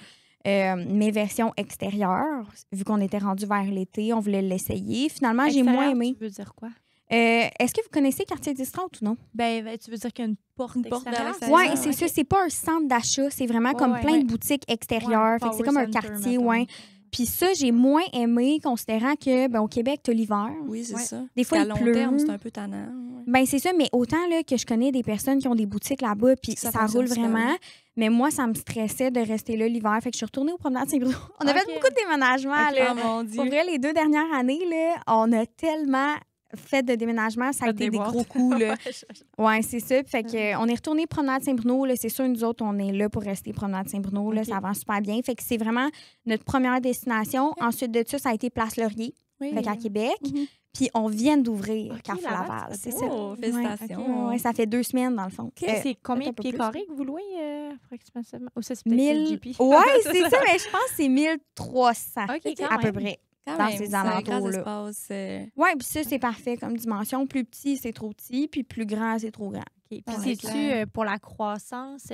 Mais version extérieure, vu qu'on était rendu vers l'été, on voulait l'essayer. Finalement, j'ai Extérieur, moins aimé. Tu veux dire quoi? Est-ce que vous connaissez quartier 10-30 ou non? Ben, tu veux dire qu'il y a une porte Une porte extérieure? vers l'extérieur. Oui, c'est ça. C'est pas un centre d'achat. C'est vraiment comme ouais, plein ouais. de boutiques extérieures. Fait que c'est comme un Power quartier, Center, ouais. mettons. Puis ça, j'ai moins aimé, considérant que, ben, au Québec, t'as l'hiver. Oui, c'est Ouais. ça. Des fois, à il long pleut. terme, c'est un peu tannant. ouais. Ben c'est ça, mais autant là, que je connais des personnes qui ont des boutiques là-bas, puis Ça ça fonctionne roule super vraiment. bien. Mais moi, ça me stressait de rester là l'hiver. Fait que je suis retournée au Promenade Saint-Bruno. On a Ok. fait beaucoup de déménagements. Ok. Là. Oh mon Dieu. Pour vrai, les 2 dernières années, là, on a tellement fait de déménagements. Ça a Faites été des boîtes. gros coups. Là. Ouais, Ouais, c'est ça. Fait que, on est retourné Promenade Saint-Bruno. Là. C'est sûr, nous autres, on est là pour rester Promenade Saint-Bruno. Là. Ok. Ça avance super bien. Fait que c'est vraiment notre première destination. Ensuite de ça a été Place Laurier, Oui. fait qu'à Québec. Mhm. Puis on vient d'ouvrir Ok, Carrefour Laval, Laval. c'est C'est beau. ça. Oh, félicitations. Ouais, ça fait 2 semaines, dans le fond. c'est combien un de peu pieds plus. carrés que vous louez approximativement? Ou ça, c'est peut-être 1000. le GP? Ouais, c'est ça, mais je pense que c'est 1300 OK, quand à peu même. près. Quand dans même, ces c'est un grand alentours-là. espace. Ouais, puis ça, c'est parfait comme dimension. Plus petit, c'est trop petit, puis plus grand, c'est trop grand. OK. Puis Ah, c'est-tu clair. pour la croissance?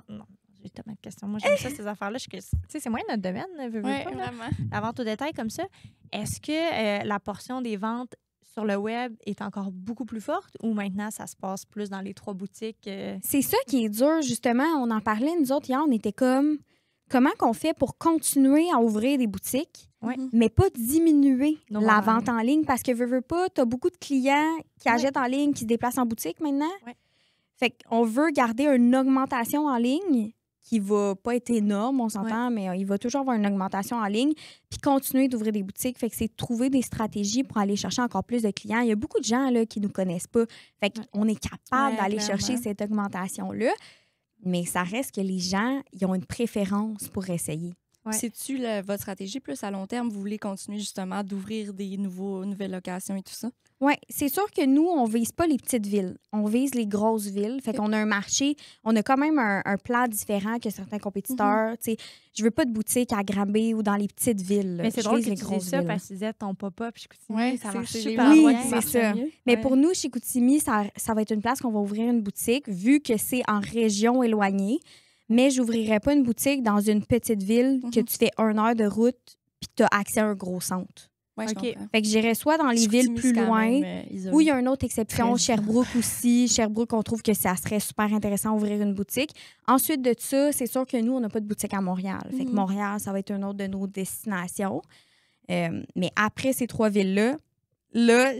Non, j'ai tellement de questions. Moi, j'aime ça, ces affaires-là. Tu sais, c'est moins notre domaine, veux Oui, pas, là. vraiment. La vente au détail comme ça. Est-ce que la portion des ventes sur le web est encore beaucoup plus forte ou maintenant, ça se passe plus dans les 3 boutiques? C'est ça qui est dur, justement. On en parlait, nous autres, hier, on était comme... Comment qu'on fait pour continuer à ouvrir des boutiques, Ouais. mais pas diminuer Nos la ventes en vente en ligne? Parce que veux pas, tu as beaucoup de clients qui achètent en ligne, qui se déplacent en boutique maintenant. Ouais. Fait qu'on veut garder une augmentation en ligne qui va pas être énorme, on s'entend, mais il va toujours avoir une augmentation en ligne, puis continuer d'ouvrir des boutiques. Fait que c'est de trouver des stratégies pour aller chercher encore plus de clients. Il y a beaucoup de gens là, qui nous connaissent pas. Fait qu'on est capable d'aller chercher cette augmentation-là, mais ça reste que les gens, ils ont une préférence pour essayer. Ouais. C'est-tu votre stratégie plus à long terme? Vous voulez continuer justement d'ouvrir des nouvelles locations et tout ça? Oui, c'est sûr que nous, on vise pas les petites villes. On vise les grosses villes. Fait qu'on a un marché, on a quand même un plan différent que certains compétiteurs. Tu sais, je veux pas de boutique à Granby ou dans les petites villes. Mais c'est je drôle vise que les tu grosses dises ça villes. parce que tu disais ton pop-up chez Koutimi, Ouais, ça c'est- marche c'est super les bien. oui, c'est ça. Mais pour nous, chez Koutimi, ça va être une place qu'on va ouvrir une boutique vu que c'est en région éloignée. Mais j'ouvrirai pas une boutique dans une petite ville que tu fais 1 heure de route puis tu as accès à un gros centre. Ouais, je OK. comprends. Fait que j'irais soit dans les Chicoutimi, villes plus c'est quand loin, même, isolé. où il y a une autre exception, Très Sherbrooke aussi. Sherbrooke, on trouve que ça serait super intéressant d'ouvrir une boutique. Ensuite de ça, c'est sûr que nous, on n'a pas de boutique à Montréal. Fait que Montréal, ça va être une autre de nos destinations. Mais après ces 3 villes-là,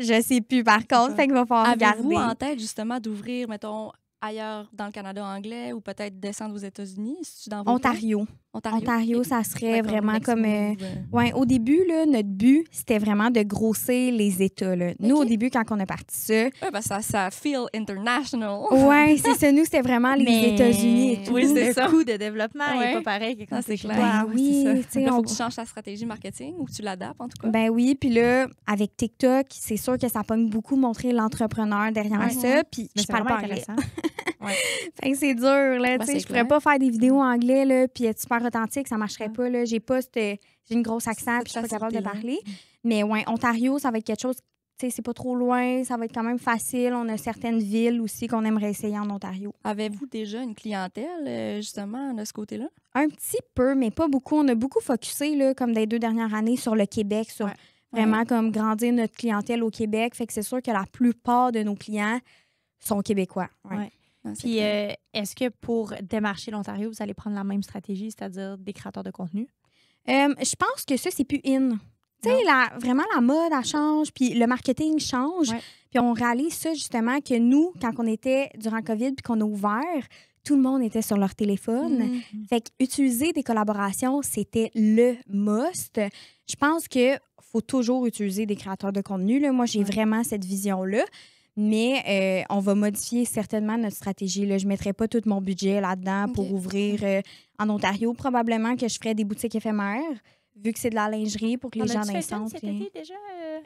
je sais plus par contre. Fait qu'il va falloir Avez-vous regarder. en tête justement d'ouvrir, mettons, ailleurs dans le Canada anglais ou peut-être descendre aux États-Unis? Si dans vos Ontario. plans? Ontario. Ontario, Ok. ça serait D'accord, vraiment next comme... move, Ouais, au début, là, notre but, c'était vraiment de grossir les États. Là. Nous, OK. au début, quand on a parti ça, Ouais, ben ça feel international. ouais, c'est ça. Nous, c'était vraiment les Mais États-Unis et tout. Oui, c'est le ça. coût de développement n'est Ouais. pas pareil que quand Ah, c'est c'est chez clair. toi. Ben Ouais, oui, c'est ça. tu sais, Il on- faut que tu changes ta stratégie marketing ou que tu l'adaptes, en tout cas. Ben oui, puis là, avec TikTok, c'est sûr que ça pogne beaucoup montrer l'entrepreneur derrière Ouais. ça. Puis Mais je c'est parle vraiment pas anglais. intéressant. Fait que c'est dur, là. Ben, tu sais, c'est je pourrais clair. pas faire des vidéos en anglais, là, puis être super authentique, ça marcherait pas, là. J'ai une grosse accent, puis je suis pas capable de facilité-là. parler. Mais ouais, Ontario, ça va être quelque chose, tu sais, c'est pas trop loin, ça va être quand même facile. On a certaines villes aussi qu'on aimerait essayer en Ontario. Avez-vous déjà une clientèle, justement, de ce côté-là? Un petit peu, mais pas beaucoup. On a beaucoup focusé, là, comme des 2 dernières années, sur le Québec, sur Ouais. vraiment comme grandir notre clientèle au Québec. Fait que c'est sûr que la plupart de nos clients sont québécois. Ouais. Ouais. Ah, c'est Puis, clair. est-ce que pour démarcher l'Ontario, vous allez prendre la même stratégie, c'est-à-dire des créateurs de contenu? Je pense que ça, c'est plus in. Tu sais, vraiment, la mode, elle change, puis le marketing change. Ouais. Puis on réalise ça, justement, que nous, quand on était durant COVID puis qu'on a ouvert, tout le monde était sur leur téléphone. Mhm. Fait qu'utiliser des collaborations, c'était le must. Je pense que faut toujours utiliser des créateurs de contenu. Là. Moi, j'ai vraiment cette vision-là. Mais on va modifier certainement notre stratégie. Là. Je ne mettrai pas tout mon budget là-dedans pour OK. ouvrir en Ontario. Probablement que je ferais des boutiques éphémères, vu que c'est de la lingerie pour que les gens as-tu fait ça d'instant. cet été déjà?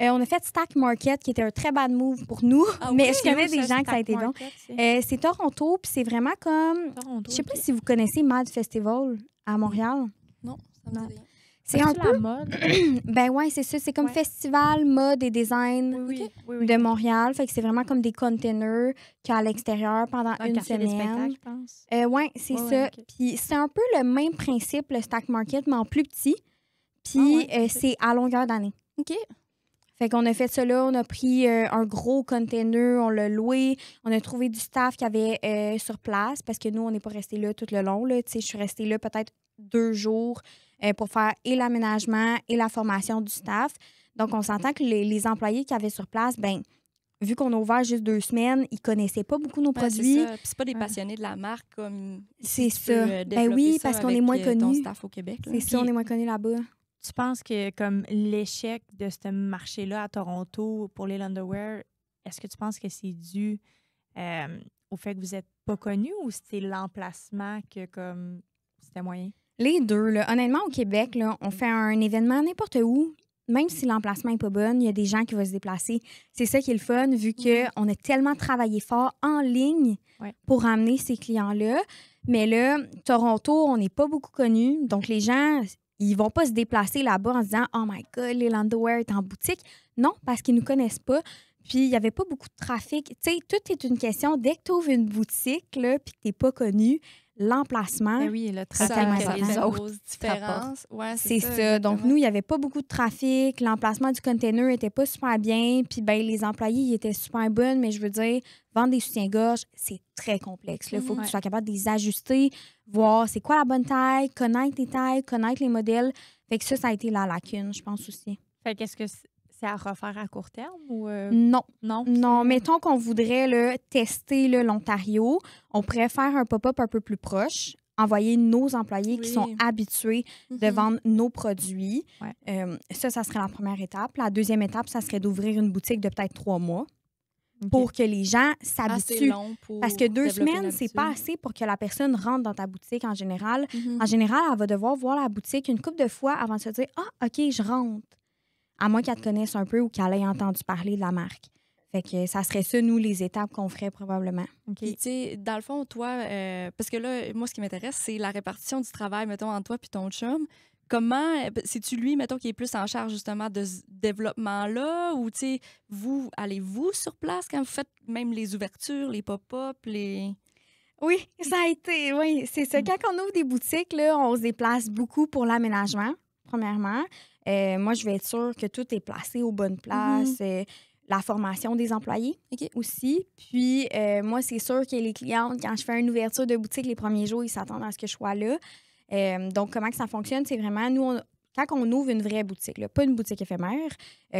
On a fait Stack Market, qui était un très bad move pour nous. Ah mais oui? je connais C'est des où, ça, gens que ça a Stack été bon. Market, c'est? C'est Toronto, puis c'est vraiment comme... Toronto, Je sais pas ok. si vous connaissez Mad Festival à Montréal. Non, ça me Non. dit rien. C'est un peu... la mode. Ben ouais, c'est ça. C'est comme Ouais. festival mode et design Oui, oui. de Montréal. Fait que c'est vraiment comme des containers qu'il y a à l'extérieur pendant Dans le une quartier des semaine. spectacles, je pense. Oui, c'est Ouais, ça. ouais, ok. Puis c'est un peu le même principe, le Stack Market, mais en plus petit. Puis Ah ouais, ok. c'est à longueur d'année. OK. Fait qu'on a fait ça là, on a pris un gros container, on l'a loué, on a trouvé du staff qui avait sur place parce que nous, on n'est pas resté là tout le long. Là. Tu sais, je suis restée là peut-être 2 jours pour faire et l'aménagement et la formation du staff. Donc, on s'entend que les employés qui avaient sur place, ben vu qu'on a ouvert juste 2 semaines, ils connaissaient pas beaucoup nos Ouais, produits. c'est ça. Puis c'est pas des Ouais. passionnés de la marque comme C'est ici, tu peux, ça. Ben développer oui, ça parce qu'on avec, est moins ton connus. staff au Québec. là. C'est ça, on est moins connus là-bas. Tu penses que comme l'échec de ce marché-là à Toronto pour les underwear, est-ce que tu penses que c'est dû au fait que vous n'êtes pas connu ou c'était l'emplacement que comme c'était moyen? Les deux, là. Honnêtement, au Québec, là, on fait un événement n'importe où. Même si l'emplacement n'est pas bon, il y a des gens qui vont se déplacer. C'est ça qui est le fun, vu qu'on a tellement travaillé fort en ligne Ouais. pour amener ces clients-là. Mais là, Toronto, on n'est pas beaucoup connus. Donc, les gens, ils vont pas se déplacer là-bas en se disant « Oh my God, les Underwear est en boutique ». Non, parce qu'ils nous connaissent pas. Puis, il n'y avait pas beaucoup de trafic. Tu sais, tout est une question. Dès que tu ouvres une boutique, là, puis que tu n'es pas connu, l'emplacement... Ben oui, le Ça, trafic ça que fait les une autres grosse différence. Ouais, C'est ça. exactement. Donc, nous, il n'y avait pas beaucoup de trafic. L'emplacement du container n'était pas super bien. Puis, ben, les employés, ils étaient super bonnes. Mais je veux dire, vendre des soutiens-gorge, c'est très complexe. Il faut que Ouais. tu sois capable de les ajuster, voir c'est quoi la bonne taille, connaître les tailles, connaître les modèles. Fait que ça a été la lacune, je pense aussi. Fait qu'est-ce que c'est à refaire à court terme ou Non. non? Non, mettons qu'on voudrait là, tester là, l'Ontario. On pourrait faire un pop-up un peu plus proche envoyer nos employés qui Oui. sont habitués de Mhm. vendre nos produits. Ouais. Ça serait la première étape. La deuxième étape, ça serait d'ouvrir une boutique de peut-être 3 mois OK. pour que les gens Assez s'habituent. long pour Parce que 2 développer une semaines, c'est habitude. pas assez pour que la personne rentre dans ta boutique en général. Mhm. En général, elle va devoir voir la boutique une couple de fois avant de se dire « Ah, OK, je rentre ». À moins qu'elle te connaisse un peu ou qu'elle ait entendu parler de la marque. Fait que ça serait ça, nous, les étapes qu'on ferait probablement. OK. Puis, tu sais, dans le fond, toi, parce que là, moi, ce qui m'intéresse, c'est la répartition du travail, mettons, entre toi puis ton chum. Comment, c'est-tu lui, mettons, qui est plus en charge, justement, de ce développement-là? Ou, tu sais, vous, allez-vous sur place quand vous faites même les ouvertures, les pop-up, les... Oui, ça a été, oui, c'est ça. Quand on ouvre des boutiques, là, on se déplace beaucoup pour l'aménagement, premièrement. Moi, je vais être sûre que tout est placé aux bonnes places. La formation des employés aussi. Puis, moi, c'est sûr que les clientes, quand je fais une ouverture de boutique les premiers jours, ils s'attendent à ce que je sois là. Donc, comment que ça fonctionne? C'est vraiment, nous, quand on ouvre une vraie boutique, là, pas une boutique éphémère,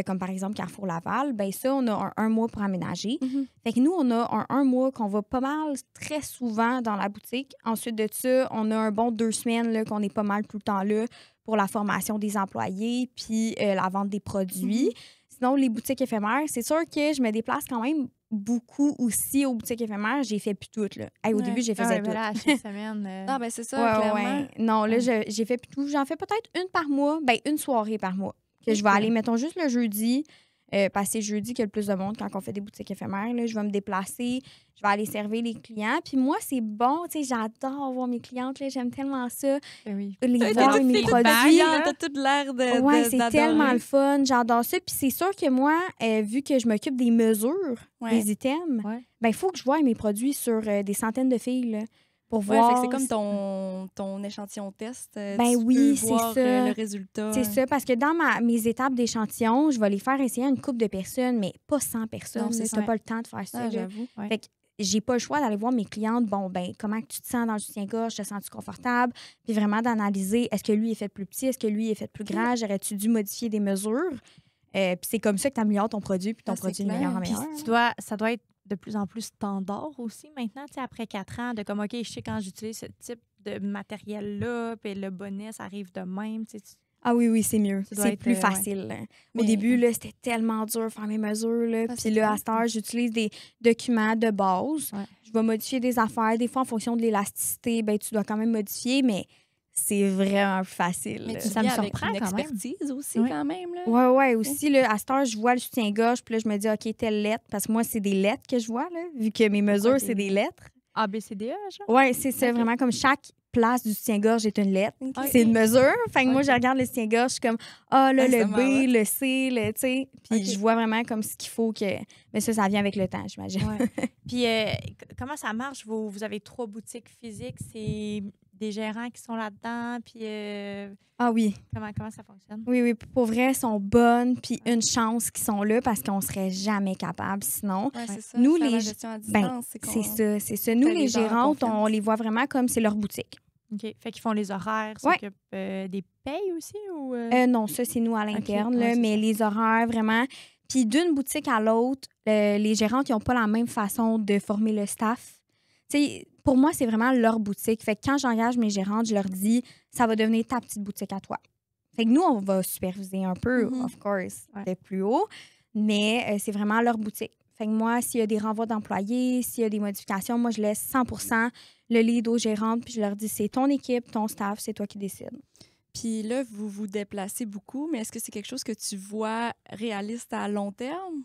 comme par exemple Carrefour Laval, bien ça, on a un mois pour aménager. Fait que nous, on a un mois qu'on va pas mal très souvent dans la boutique. Ensuite de ça, on a un bon 2 semaines là, qu'on est pas mal tout le temps là pour la formation des employés puis la vente des produits. Sinon, les boutiques éphémères, c'est sûr que je me déplace quand même beaucoup aussi aux boutiques éphémères. J'ai fait plus toutes. Là. Hey, au Ouais. début, j'ai fait Ah ouais, tout. mais là, à chaque semaine. Ah, ben c'est ça, Ouais, clairement. ouais. Non, là, Ouais. j'ai fait plus tout. J'en fais peut-être une par mois. Ben, une soirée par mois. Que je vais Ok. aller, mettons, juste le jeudi. Parce que c'est jeudi qu'il y a le plus de monde quand on fait des boutiques éphémères. Là, je vais me déplacer. Je vais aller servir les clients. Puis moi, c'est bon. Tu sais, j'adore voir mes clientes. Là, j'aime tellement ça. Ben oui. Les T'as voir, tout mes fait produits. baillant, t'as tout l'air de Ouais, de- c'est d'adorer. tellement le fun. J'adore ça. Puis c'est sûr que moi, vu que je m'occupe des mesures, Ouais. des items, Ouais. ben il faut que je voie mes produits sur des centaines de filles là, pour Ouais, voir. fait que c'est comme ton échantillon test. Ben Tu oui, peux c'est voir ça. le résultat. C'est ça, parce que dans mes étapes d'échantillon, je vais les faire essayer à une couple de personnes, mais pas 100 personnes. Non, c'est Tu ça. n'as pas le temps de faire ça. Ah, là. j'avoue. Fait que j'ai pas le choix d'aller voir mes clientes. Bon, ben comment que tu te sens dans le soutien-gorge? Te sens-tu confortable? Puis vraiment d'analyser, est-ce que lui est fait plus petit? Est-ce que lui est fait plus grand? J'aurais-tu dû modifier des mesures? Puis c'est comme ça que tu améliores ton produit, puis ton Ah, c'est produit est de clair. meilleur en Puis meilleur. Ça doit être de plus en plus standard aussi maintenant, tu sais, après 4 ans, de comme, OK, je sais quand j'utilise ce type de matériel-là, puis le bonnet, ça arrive de même. Tu sais, Ah oui, c'est mieux. Ça doit C'est être, plus ouais. facile. Là. Au Mais- début, là, c'était tellement dur de faire mes mesures. Là. Ah, Puis c'est là, clair. à cette heure, j'utilise des documents de base. Ouais. Je vais modifier des affaires. Des fois, en fonction de l'élasticité, ben, tu dois quand même modifier, mais c'est vraiment plus facile. Mais là. tu Ça me viens avec surprend une quand même. expertise aussi, Ouais. quand même. Là. Ouais, aussi, là, à cette heure, je vois le soutien-gorge, puis là, je me dis, OK, telle lettre, parce que moi, c'est des lettres que je vois, là, vu que mes mesures, c'est des lettres. A, B, C, D, E, genre? Ouais, c'est ça, Ok. vraiment comme chaque place du soutien-gorge est une lettre. Ok. C'est une mesure. Fait que moi, Ok. je regarde le soutien-gorge, je suis comme, ah, là, Ah, le c'est B, marrant. le C, le, tu sais. Puis Ok. je vois vraiment comme ce qu'il faut que. Mais ça vient avec le temps, j'imagine. Ouais. Puis, comment ça marche? Vous avez 3 boutiques physiques, c'est des gérants qui sont là-dedans, puis Ah oui. comment ça fonctionne? Oui, pour vrai, elles sont bonnes, puis une chance qu'ils sont là parce qu'on serait jamais capable sinon. Ouais, c'est ça. Nous, faire la les- gestion à Ben, distance, c'est ça. Nous, fait les les gens en gérantes, on confiance. les voit vraiment comme c'est leur boutique. OK. Fait qu'ils font les horaires, Ouais. s'occupent des payes aussi? Ou, Non, ça, c'est nous à l'interne, ouais, là, c'est mais ça. les horaires, vraiment. Puis d'une boutique à l'autre, les gérantes, ils n'ont pas la même façon de former le staff. Tu sais, pour moi, c'est vraiment leur boutique. Fait que quand j'engage mes gérantes, je leur dis, ça va devenir ta petite boutique à toi. Fait que nous, on va superviser un peu, Mhm. of course, Ouais. de plus haut, mais c'est vraiment leur boutique. Fait que moi, s'il y a des renvois d'employés, s'il y a des modifications, moi, je laisse 100% le lead aux gérantes, puis je leur dis, c'est ton équipe, ton staff, c'est toi qui décides. Puis là, vous vous déplacez beaucoup, mais est-ce que c'est quelque chose que tu vois réaliste à long terme?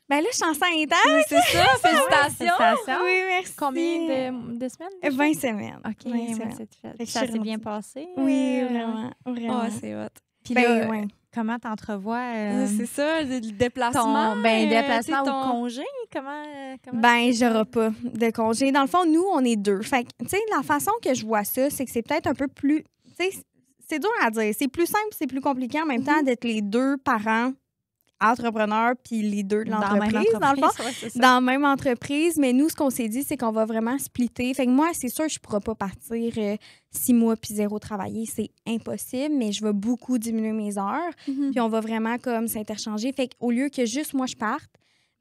Ben là, je suis enceinte, hein? Oui, c'est ça. Félicitations. Félicitations. Oui, merci. Combien de semaines? déjà? 20 semaines. OK, 20 ouais, semaines. c'est fait. Fait que je Ça suis s'est bien rendue. passé? Oui, vraiment. Vraiment. Ah, c'est hot. Puis Ben, là, ouais. comment t'entrevois C'est ça, le déplacement. ton tu déplacement sais, ou congé? Comment Ben, j'aurai pas de congé. Dans le fond, nous, on est deux. Fait que, tu sais, la façon que je vois ça, c'est que c'est peut-être un peu plus. Tu sais, c'est dur à dire. C'est plus simple, c'est plus compliqué en même temps d'être les deux parents entrepreneurs puis les deux de dans la même l'entreprise, dans le fond. entreprise, ouais, c'est ça. Dans la même entreprise, mais nous, ce qu'on s'est dit, c'est qu'on va vraiment splitter. Fait que moi, c'est sûr, je ne pourrai pas partir 6 mois puis 0 travailler. C'est impossible, mais je vais beaucoup diminuer mes heures. Mhm. Puis on va vraiment comme s'interchanger. Fait qu'au lieu que juste moi, je parte,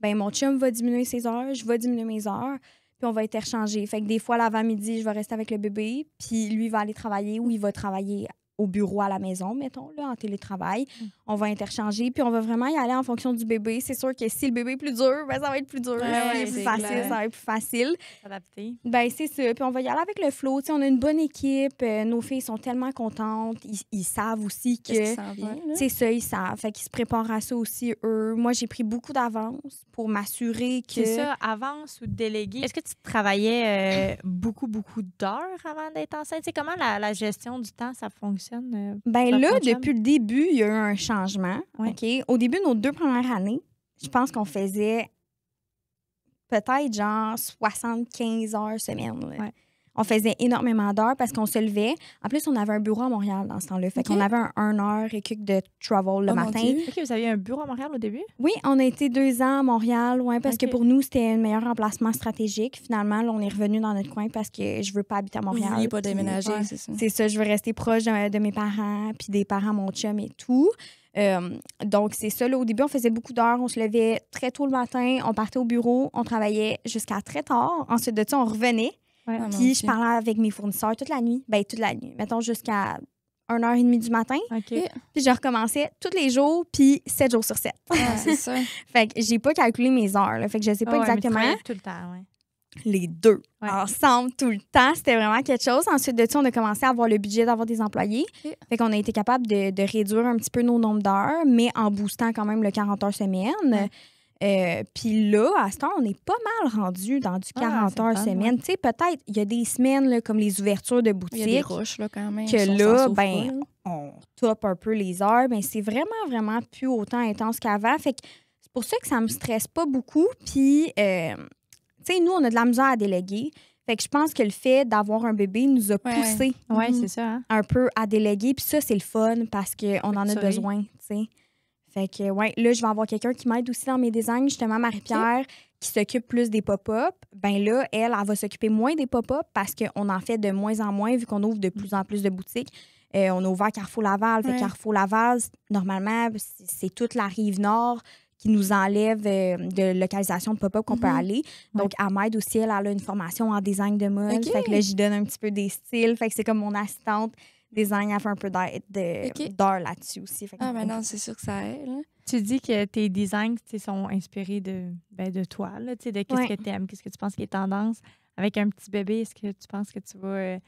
ben mon chum va diminuer ses heures, je vais diminuer mes heures. puis on va interchanger. Fait que des fois, l'avant-midi, je vais rester avec le bébé, puis lui va aller travailler ou il va travailler au bureau à la maison, mettons, là, en télétravail. On va interchanger, puis on va vraiment y aller en fonction du bébé. C'est sûr que si le bébé est plus dur, ben, ça va être plus dur. Ouais, Si c'est plus c'est facile, clair. ça va être plus facile. Adapté. Ben c'est ça. Puis on va y aller avec le flow. Tu sais, on a une bonne équipe. Nos filles sont tellement contentes. Ils savent aussi Qu'est-ce qui que... s'en vient, là? C'est ça, ils savent. Fait qu'ils se préparent à ça aussi, eux. Moi, j'ai pris beaucoup d'avance pour m'assurer que... C'est ça, avance ou délégué. Est-ce que tu travaillais beaucoup d'heures avant d'être enceinte? Tu sais, comment la gestion du temps, ça fonctionne? Ben Ça là, fonctionne? depuis le début, il y a eu un changement. Ouais. OK? Au début de nos 2 premières années, je pense qu'on faisait peut-être genre 75 heures semaine. Là. Ouais. On faisait énormément d'heures parce qu'on se levait. En plus, on avait un bureau à Montréal dans ce temps-là. Fait OK. qu'on avait un heure et quelques de travel le Oh mon matin. Dieu. OK, vous aviez un bureau à Montréal au début? Oui, on a été 2 ans à Montréal, ouais, parce OK. que pour nous, c'était un meilleur emplacement stratégique. Finalement, là, on est revenu dans notre coin parce que je veux pas habiter à Vous Montréal. vouliez pas Puis, déménager, ouais, c'est ça. c'est ça, je veux rester proche de mes parents, puis des parents, mon chum et tout. Donc, c'est ça. Là, au début, on faisait beaucoup d'heures. On se levait très tôt le matin. On partait au bureau. On travaillait jusqu'à très tard. Ensuite de ça, on revenait. Ouais. Ah, mon Puis, je Dieu. parlais avec mes fournisseurs toute la nuit. Ben toute la nuit. Mettons jusqu'à 1h30 du matin. OK. Puis, je recommençais tous les jours, puis 7 jours sur 7. Ah, c'est ça. Fait que j'ai pas calculé mes heures. Là. Fait que je sais pas Ah ouais, mais tu exactement. travaillais tout le temps, ouais. Les deux Ouais. ensemble tout le temps. C'était vraiment quelque chose. Ensuite de ça, on a commencé à avoir le budget d'avoir des employés. Ok. Fait qu'on a été capable de réduire un petit peu nos nombres d'heures, mais en boostant quand même le 40 heures semaine. Puis là, à ce temps, on est pas mal rendu dans du 40 c'est heures le fun, semaine. Tu sais, peut-être, il y a des semaines là, comme les ouvertures de Il y a boutiques, des roches, là, quand même. que si on là, s'en sauve ben, pas, là. on top un peu les heures. Mais c'est vraiment plus autant intense qu'avant. Fait que c'est pour ça que ça me stresse pas beaucoup. Puis, tu sais, nous, on a de la misère à déléguer. Fait que je pense que le fait d'avoir un bébé nous a Ouais. poussé Ouais, Mhm. c'est ça. Hein? un peu à déléguer. Puis ça, c'est le fun parce qu'on en a surveilles. besoin, tu sais. Fait que, ouais, là, je vais avoir quelqu'un qui m'aide aussi dans mes designs, justement, Marie-Pierre, qui s'occupe plus des pop-up. Ben là, elle va s'occuper moins des pop-up parce qu'on en fait de moins en moins vu qu'on ouvre de plus en plus de boutiques. On a ouvert Carrefour Laval. Fait que Ouais. Carrefour Laval, normalement, c'est toute la rive nord qui nous enlève de localisation de pop-up qu'on peut Mhm. aller. Donc, elle m'aide aussi, elle a une formation en design de mode. OK. Fait que là, j'y donne un petit peu des styles. Fait que c'est comme mon assistante design, elle fait un peu OK. d'heures là-dessus aussi. Fait que- Ah, ben non, c'est sûr que ça aide. Là. Tu dis que tes designs tu sais, sont inspirés de toi, là, tu sais, de qu'est-ce Ouais. que tu aimes, qu'est-ce que tu penses qui est tendance. Avec un petit bébé, est-ce que tu penses que tu vas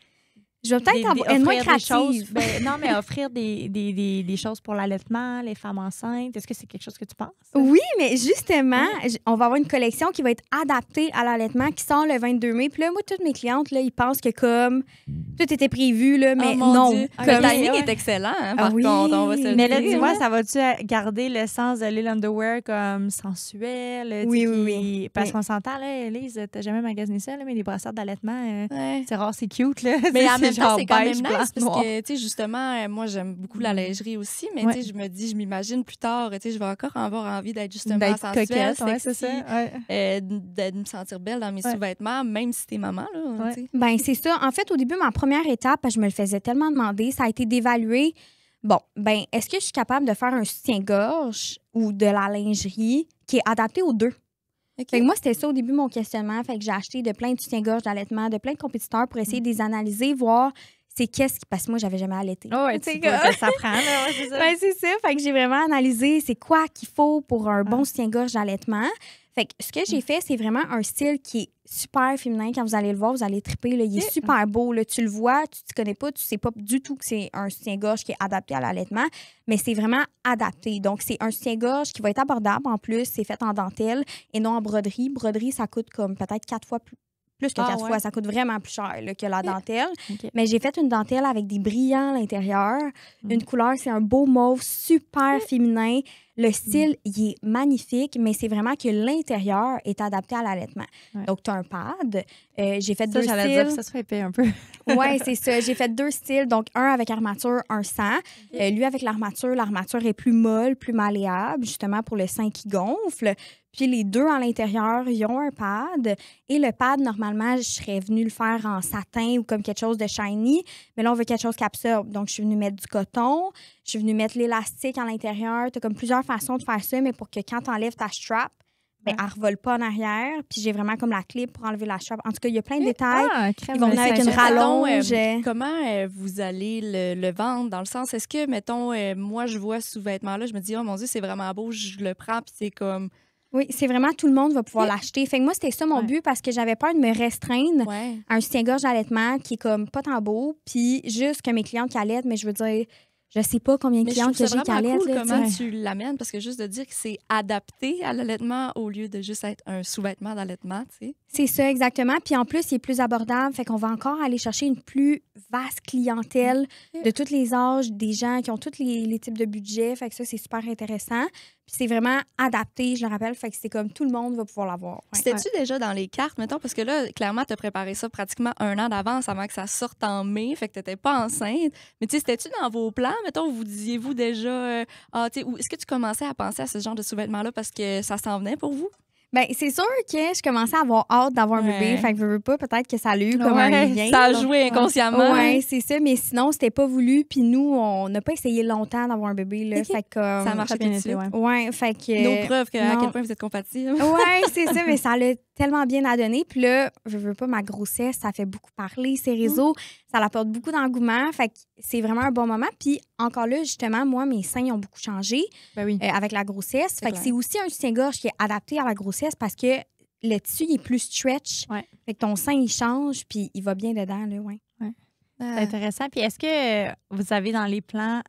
Je vais peut-être être moins offrir des choses? créative. Ben, non, mais offrir des choses pour l'allaitement, les femmes enceintes, est-ce que c'est quelque chose que tu penses? Oui, mais justement, on va avoir une collection qui va être adaptée à l'allaitement qui sort le 22 mai. Puis là, moi, toutes mes clientes, là, ils pensent que comme tout était prévu, là, mais Oh, mon non. Dieu. Comme- Le timing ouais. est excellent, hein, Ah par oui. contre. On va se le Mais là, dire, dis-moi, là. ça va-tu garder l'essence de l'île Underwear comme sensuel? Oui, tu sais, oui, qui- oui. Parce Oui. qu'on s'entend, là, Elise, t'as jamais magasiné ça, là, mais les brassards d'allaitement, Ouais. c'est rare, c'est cute, là. Mais en C'est même temps, genre c'est quand même beige, nice blanc, parce noir. que, tu sais, justement, moi, j'aime beaucoup la lingerie aussi, mais Ouais. tu sais, je me dis, je m'imagine plus tard, tu sais, je vais encore avoir envie d'être justement D'être sensuelle, coquette, ouais, sexy, c'est ça. Ouais. de me sentir belle dans mes Ouais. sous-vêtements, même si t'es maman, là, Ouais. tu sais. Ben, c'est ça. En fait, au début, ma première étape, je me le faisais tellement demander, ça a été d'évaluer, bon, ben, est-ce que je suis capable de faire un soutien-gorge ou de la lingerie qui est adapté aux deux? OK. Fait que moi, c'était ça au début, mon questionnement. Fait que j'ai acheté de plein de soutiens-gorge d'allaitement, de plein de compétiteurs pour essayer de les analyser, voir c'est qu'est-ce qui... Parce que moi, j'avais jamais allaité. Oh, ouais, Tu sais, tu vois comme- que ça prend, là, ouais, c'est ça. Ben, c'est ça. Fait que j'ai vraiment analysé c'est quoi qu'il faut pour un bon soutien-gorge d'allaitement. Fait que ce que j'ai fait, c'est vraiment un style qui est super féminin. Quand vous allez le voir, vous allez triper. Là. Il est super beau. Là. Tu le vois, tu ne connais pas, tu sais pas du tout que c'est un soutien-gorge qui est adapté à l'allaitement, mais c'est vraiment adapté. Donc, c'est un soutien-gorge qui va être abordable en plus. C'est fait en dentelle et non en broderie. Broderie, ça coûte comme peut-être 4 fois plus que Ah, 4 ouais. fois. Ça coûte vraiment plus cher là, que la dentelle. OK. Mais j'ai fait une dentelle avec des brillants à l'intérieur. Mm. Une couleur, c'est un beau mauve super féminin. Le style, il est magnifique, mais c'est vraiment que l'intérieur est adapté à l'allaitement. Ouais. Donc, tu as un pad. J'ai fait Ça, deux j'allais dire, styles. ça serait épais un peu. Oui, c'est ça. J'ai fait 2 styles. Donc, un avec armature, un sans. Lui, avec l'armature est plus molle, plus malléable, justement pour le sein qui gonfle. Puis les deux à l'intérieur, ils ont un pad. Et le pad, normalement, je serais venue le faire en satin ou comme quelque chose de shiny. Mais là, on veut quelque chose qui absorbe. Donc, je suis venue mettre du coton. Je suis venue mettre l'élastique à l'intérieur. Tu as comme plusieurs façons de faire ça, mais pour que quand tu enlèves ta strap, ben, elle ne revole pas en arrière. Puis j'ai vraiment comme la clip pour enlever la chape. En tout cas, il y a plein de détails. Crème, Ils vont venir avec une Saint-Jean. rallonge. Comment vous allez le vendre? Dans le sens, est-ce que, mettons, moi, je vois ce sous-vêtement-là, je me dis, oh mon Dieu, c'est vraiment beau, je le prends, puis c'est comme... Oui, c'est vraiment tout le monde va pouvoir l'acheter. Fait que moi, c'était ça mon but parce que j'avais peur de me restreindre à un soutien-gorge d'allaitement qui est comme pas tant beau. Puis juste que mes clientes qui allaitent, mais je veux dire, je sais pas combien de clientes que j'ai qui allaitent. Cool là, comment tu l'amènes, parce que juste de dire que c'est adapté à l'allaitement au lieu de juste être un sous-vêtement d'allaitement, tu sais. C'est ça, exactement. Puis en plus, il est plus abordable. Fait qu'on va encore aller chercher une plus vaste clientèle de tous les âges, des gens qui ont tous les types de budget. Fait que ça, c'est super intéressant. Puis c'est vraiment adapté, je le rappelle. Fait que c'est comme tout le monde va pouvoir l'avoir. Ouais. C'était-tu déjà dans les cartes, mettons? Parce que là, clairement, tu as préparé ça pratiquement 1 an d'avance avant que ça sorte en mai. Fait que tu n'étais pas enceinte. Mais tu sais, c'était-tu dans vos plans? Mettons, vous disiez-vous déjà... ou est-ce que tu commençais à penser à ce genre de sous-vêtements-là parce que ça s'en venait pour vous? Bien, c'est sûr que je commençais à avoir hâte d'avoir un bébé. Fait que je veux pas, peut-être que ça a eu comme un lien. Ça a joué inconsciemment. Oui, c'est ça. Mais sinon, c'était pas voulu. Puis nous, on n'a pas essayé longtemps d'avoir un bébé. Là. Fait que, ça marche bien été, ouais, fait que... Nos preuves à quel point vous êtes compatibles. Oui, c'est ça. Mais ça l'a tellement bien à donner. Puis là, je veux pas, ma grossesse, ça fait beaucoup parler, ces réseaux. Ça apporte beaucoup d'engouement. Fait que c'est vraiment un bon moment. Puis encore là, justement, moi, mes seins ont beaucoup changé avec la grossesse. Fait que c'est aussi un soutien-gorge qui est adapté à la grossesse parce que le tissu il est plus stretch. Fait que ton sein, il change, puis il va bien dedans, là, C'est intéressant. Puis est-ce que vous avez dans les plans...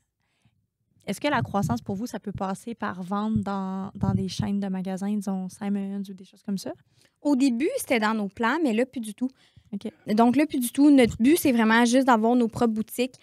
Est-ce que la croissance, pour vous, ça peut passer par vendre dans des chaînes de magasins, disons Simons ou des choses comme ça? Au début, c'était dans nos plans, mais là, plus du tout. Donc là, plus du tout. Notre but, c'est vraiment juste d'avoir nos propres boutiques.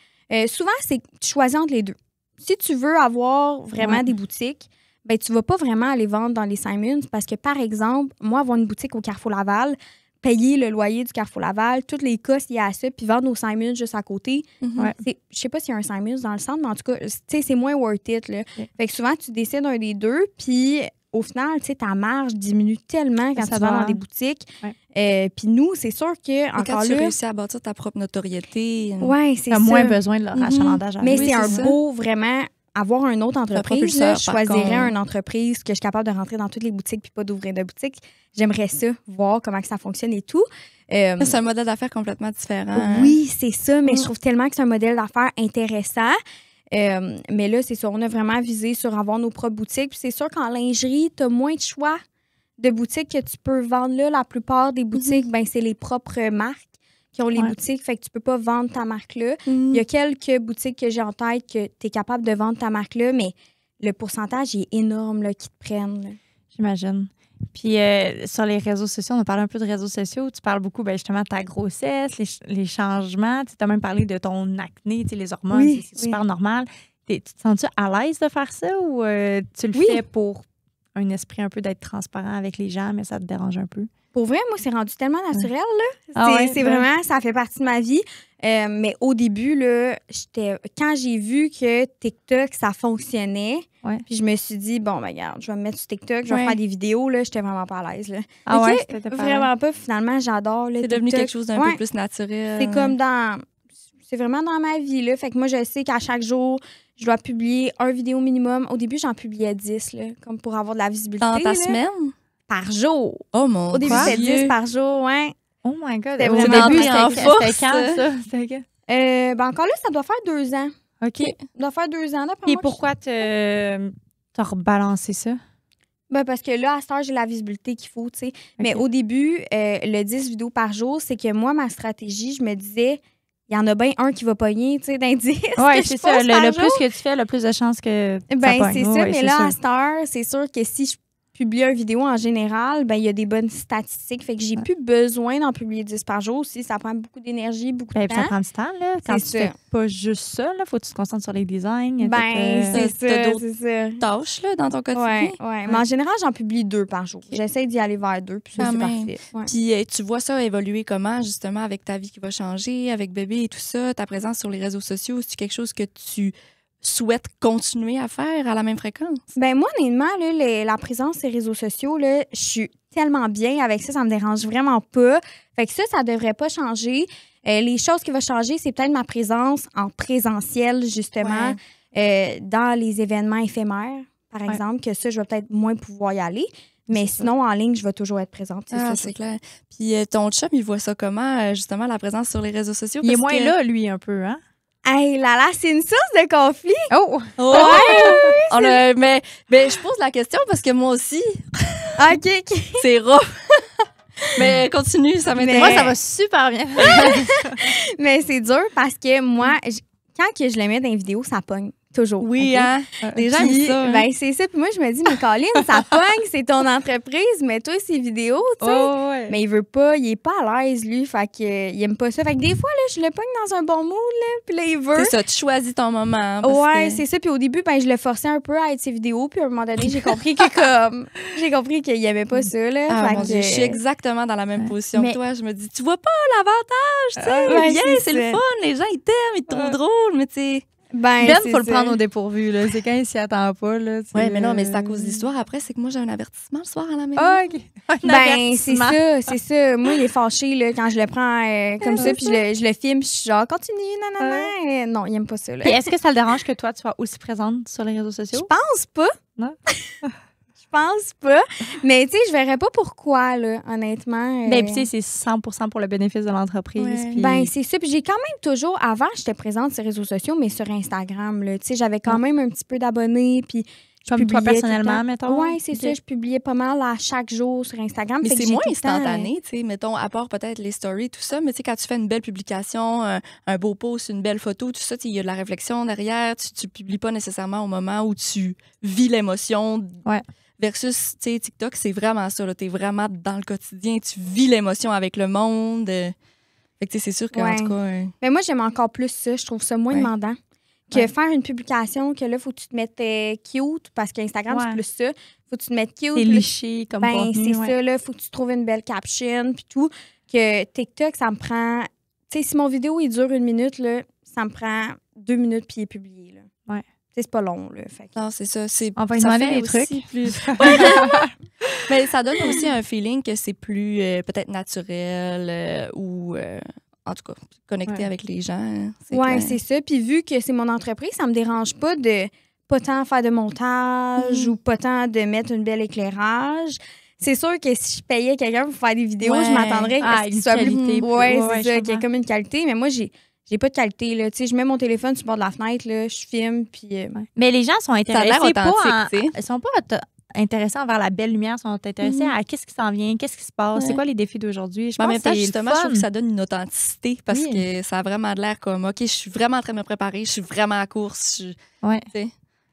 Souvent, c'est tu choisis entre les deux. Si tu veux avoir vraiment des boutiques, ben tu vas pas vraiment aller vendre dans les Simons parce que, par exemple, moi, avoir une boutique au Carrefour Laval, payer le loyer du Carrefour Laval, toutes les costs liés à ça, puis vendre nos Simons juste à côté. Je sais pas s'il y a un Simons dans le centre, mais en tout cas, c'est moins worth it. Là. Fait que souvent, tu décides un des deux, puis au final, ta marge diminue tellement quand tu vas dans des boutiques. Puis nous, c'est sûr que encore quand tu réussis à bâtir ta propre notoriété, c'est ça. Tu as moins besoin de leur achalandage. Mais c'est un beau, vraiment... Avoir une autre entreprise, là, je choisirais une entreprise que je suis capable de rentrer dans toutes les boutiques puis pas d'ouvrir de boutique. J'aimerais ça, voir comment que ça fonctionne et tout. C'est un modèle d'affaires complètement différent. Oui, c'est ça, mais je trouve tellement que c'est un modèle d'affaires intéressant. Mais là, c'est ça, on a vraiment visé sur avoir nos propres boutiques. Puis c'est sûr qu'en lingerie, tu as moins de choix de boutiques que tu peux vendre là. La plupart des boutiques, ben, c'est les propres marques qui ont les boutiques, fait que tu peux pas vendre ta marque-là. Il y a quelques boutiques que j'ai en tête que tu es capable de vendre ta marque-là, mais le pourcentage est énorme là, qui te prennent. Là. J'imagine. Puis sur les réseaux sociaux, on a parlé un peu de réseaux sociaux. Tu parles beaucoup justement de ta grossesse, les changements. Tu as même parlé de ton acné, les hormones, c'est super normal. Tu te sens-tu à l'aise de faire ça ou tu le fais pour un esprit un peu d'être transparent avec les gens, mais ça te dérange un peu? Pour vrai, moi, c'est rendu tellement naturel. Là. C'est vraiment, ça fait partie de ma vie. Mais au début, là, quand j'ai vu que TikTok, ça fonctionnait, puis je me suis dit, bon, ben, regarde, je vais me mettre sur TikTok, je vais faire des vidéos, là, j'étais vraiment pas à l'aise. Là. Vraiment pas. Finalement, j'adore. C'est devenu quelque chose d'un peu plus naturel. C'est comme c'est vraiment dans ma vie. Là. Fait que moi, je sais qu'à chaque jour, je dois publier un vidéo minimum. Au début, j'en publiais 10, là, comme pour avoir de la visibilité. Dans ta semaine? Par jour. Oh mon Dieu. Au début, c'était 10 par jour, ouais. Oh my God. Au début, c'était quand, ça? Ben encore là, ça doit faire 2 ans. OK. Ça doit faire 2 ans. Et pourquoi t'as rebalancé ça? Ben parce que là, à cette heure, j'ai la visibilité qu'il faut, tu sais. Mais au début, le 10 vidéos par jour, c'est que moi, ma stratégie, je me disais, il y en a bien un qui va pogner, tu sais, d'indice. Oui, c'est ça. Le plus que tu fais, le plus de chances que ça pogne. C'est ça. Mais là, à cette heure, c'est sûr que si je publie une vidéo en général, ben il y a des bonnes statistiques. Fait que j'ai plus besoin d'en publier 10 par jour aussi. Ça prend beaucoup d'énergie, beaucoup de temps. Ça prend du temps, là. Quand tu fais pas juste ça, là, faut que tu te concentres sur les designs. C'est ça. Tâches, là, dans ton quotidien. Oui. Mais en général, j'en publie 2 par jour. J'essaie d'y aller vers 2, puis ça, c'est parfait. Puis tu vois ça évoluer comment, justement, avec ta vie qui va changer, avec bébé et tout ça, ta présence sur les réseaux sociaux, c'est quelque chose que tu souhaites continuer à faire à la même fréquence? Ben moi, honnêtement, là, la présence sur les réseaux sociaux, là, je suis tellement bien avec ça, ça me dérange vraiment pas. Fait que ça devrait pas changer. Les choses qui vont changer, c'est peut-être ma présence en présentiel, justement, dans les événements éphémères, par exemple, que ça, je vais peut-être moins pouvoir y aller. Mais sinon, en ligne, je vais toujours être présente. C'est clair. Puis ton chum, il voit ça comment, justement, la présence sur les réseaux sociaux? Il est moins là, lui, un peu, hein? Hey là, c'est une source de conflit. Oh! Mais je pose la question parce que moi aussi, OK. c'est rough. Mais continue, ça m'intéresse. Moi, ça va super bien. Mais c'est dur parce que moi, quand que je le mets dans les vidéos, ça pogne. Toujours. Oui, okay? hein? Les gens aiment ça. Hein? Ben, c'est ça. Puis moi, je me dis, mais Colin, ça pogne, c'est ton entreprise, mais toi, c'est vidéo, tu sais. Oh, ouais. Mais il veut pas, il est pas à l'aise, lui. Fait que, il aime pas ça. Fait que des fois, là, je le pogne dans un bon mood, là. Puis là, il veut. C'est ça, tu choisis ton moment. Ouais, c'est ça. Puis au début, ben, je le forçais un peu à être ses vidéos. Puis à un moment donné, j'ai compris qu'il aimait pas ça, là. Ah, fait mon que... Dieu, je suis exactement dans la même position que toi. Je me dis, tu vois pas l'avantage, tu sais. Ouais, c'est le fun. Les gens, ils t'aiment, ils te trouvent drôle, mais tu sais. Ben, faut le prendre au dépourvu, là. C'est quand il s'y attend pas, là. Oui, mais non, mais c'est à cause de l'histoire. Après, c'est que moi, j'ai un avertissement le soir à la maison. Ah, OK. Ben, c'est ça. Moi, il est fâché, là, quand je le prends comme ça, puis je le filme, puis je suis genre, continue, nanana. Non, il aime pas ça, là. Puis est-ce que ça le dérange que toi, tu sois aussi présente sur les réseaux sociaux? Je pense pas. Non? Je pense pas. Mais, tu sais, je verrais pas pourquoi, là, honnêtement. Ben, puis, tu sais, c'est 100% pour le bénéfice de l'entreprise. Ouais. Puis... Ben, c'est ça. Puis, j'ai quand même toujours, avant, j'étais présente sur les réseaux sociaux, mais sur Instagram, là. Tu sais, j'avais quand même un petit peu d'abonnés, puis. Comme toi, personnellement, mettons? Oui, c'est ça. Je publiais pas mal à chaque jour sur Instagram. Mais c'est moins instantané, tu sais, mettons, à part peut-être les stories, tout ça, mais tu sais, quand tu fais une belle publication, un beau post, une belle photo, tout ça, il y a de la réflexion derrière. Tu publies pas nécessairement au moment où tu vis l'émotion. Ouais. Versus, tu sais, TikTok, c'est vraiment ça. Tu es vraiment dans le quotidien. Tu vis l'émotion avec le monde. Fait que, tu sais, c'est sûr qu'en tout cas... Mais moi, j'aime encore plus ça. Je trouve ça moins demandant que faire une publication que là, faut que tu te mettes cute, parce qu'Instagram, c'est plus ça. Faut que tu te mettes cute. C'est liché comme contenu. C'est ça, là. Faut que tu trouves une belle caption, puis tout. Que TikTok, ça me prend... Tu sais, si mon vidéo, il dure 1 minute, là, ça me prend 2 minutes, puis il est publié, là. Ouais. C'est pas long, là. Fait que... Non, c'est ça. On va lui demander des trucs. Mais ça donne aussi un feeling que c'est plus peut-être naturel ou, en tout cas, connecté avec les gens. Oui, c'est ça. Puis vu que c'est mon entreprise, ça me dérange pas de pas tant faire de montage ou pas tant de mettre un bel éclairage. C'est sûr que si je payais quelqu'un pour faire des vidéos, je m'attendrais à ce qu'il soit qualité. Oui, c'est ça, qu'il y a comme une qualité. Mais moi, j'ai pas de qualité, là. Tu sais, je mets mon téléphone sur le bord de la fenêtre, là, je filme, puis... Mais les gens sont intéressés ils sont pas intéressés envers la belle lumière, sont intéressés à qu'est-ce qui s'en vient, qu'est-ce qui se passe, c'est quoi les défis d'aujourd'hui. En même temps, justement, je trouve que ça donne une authenticité parce que ça a vraiment de l'air comme, OK, je suis vraiment en train de me préparer, je suis vraiment à la course.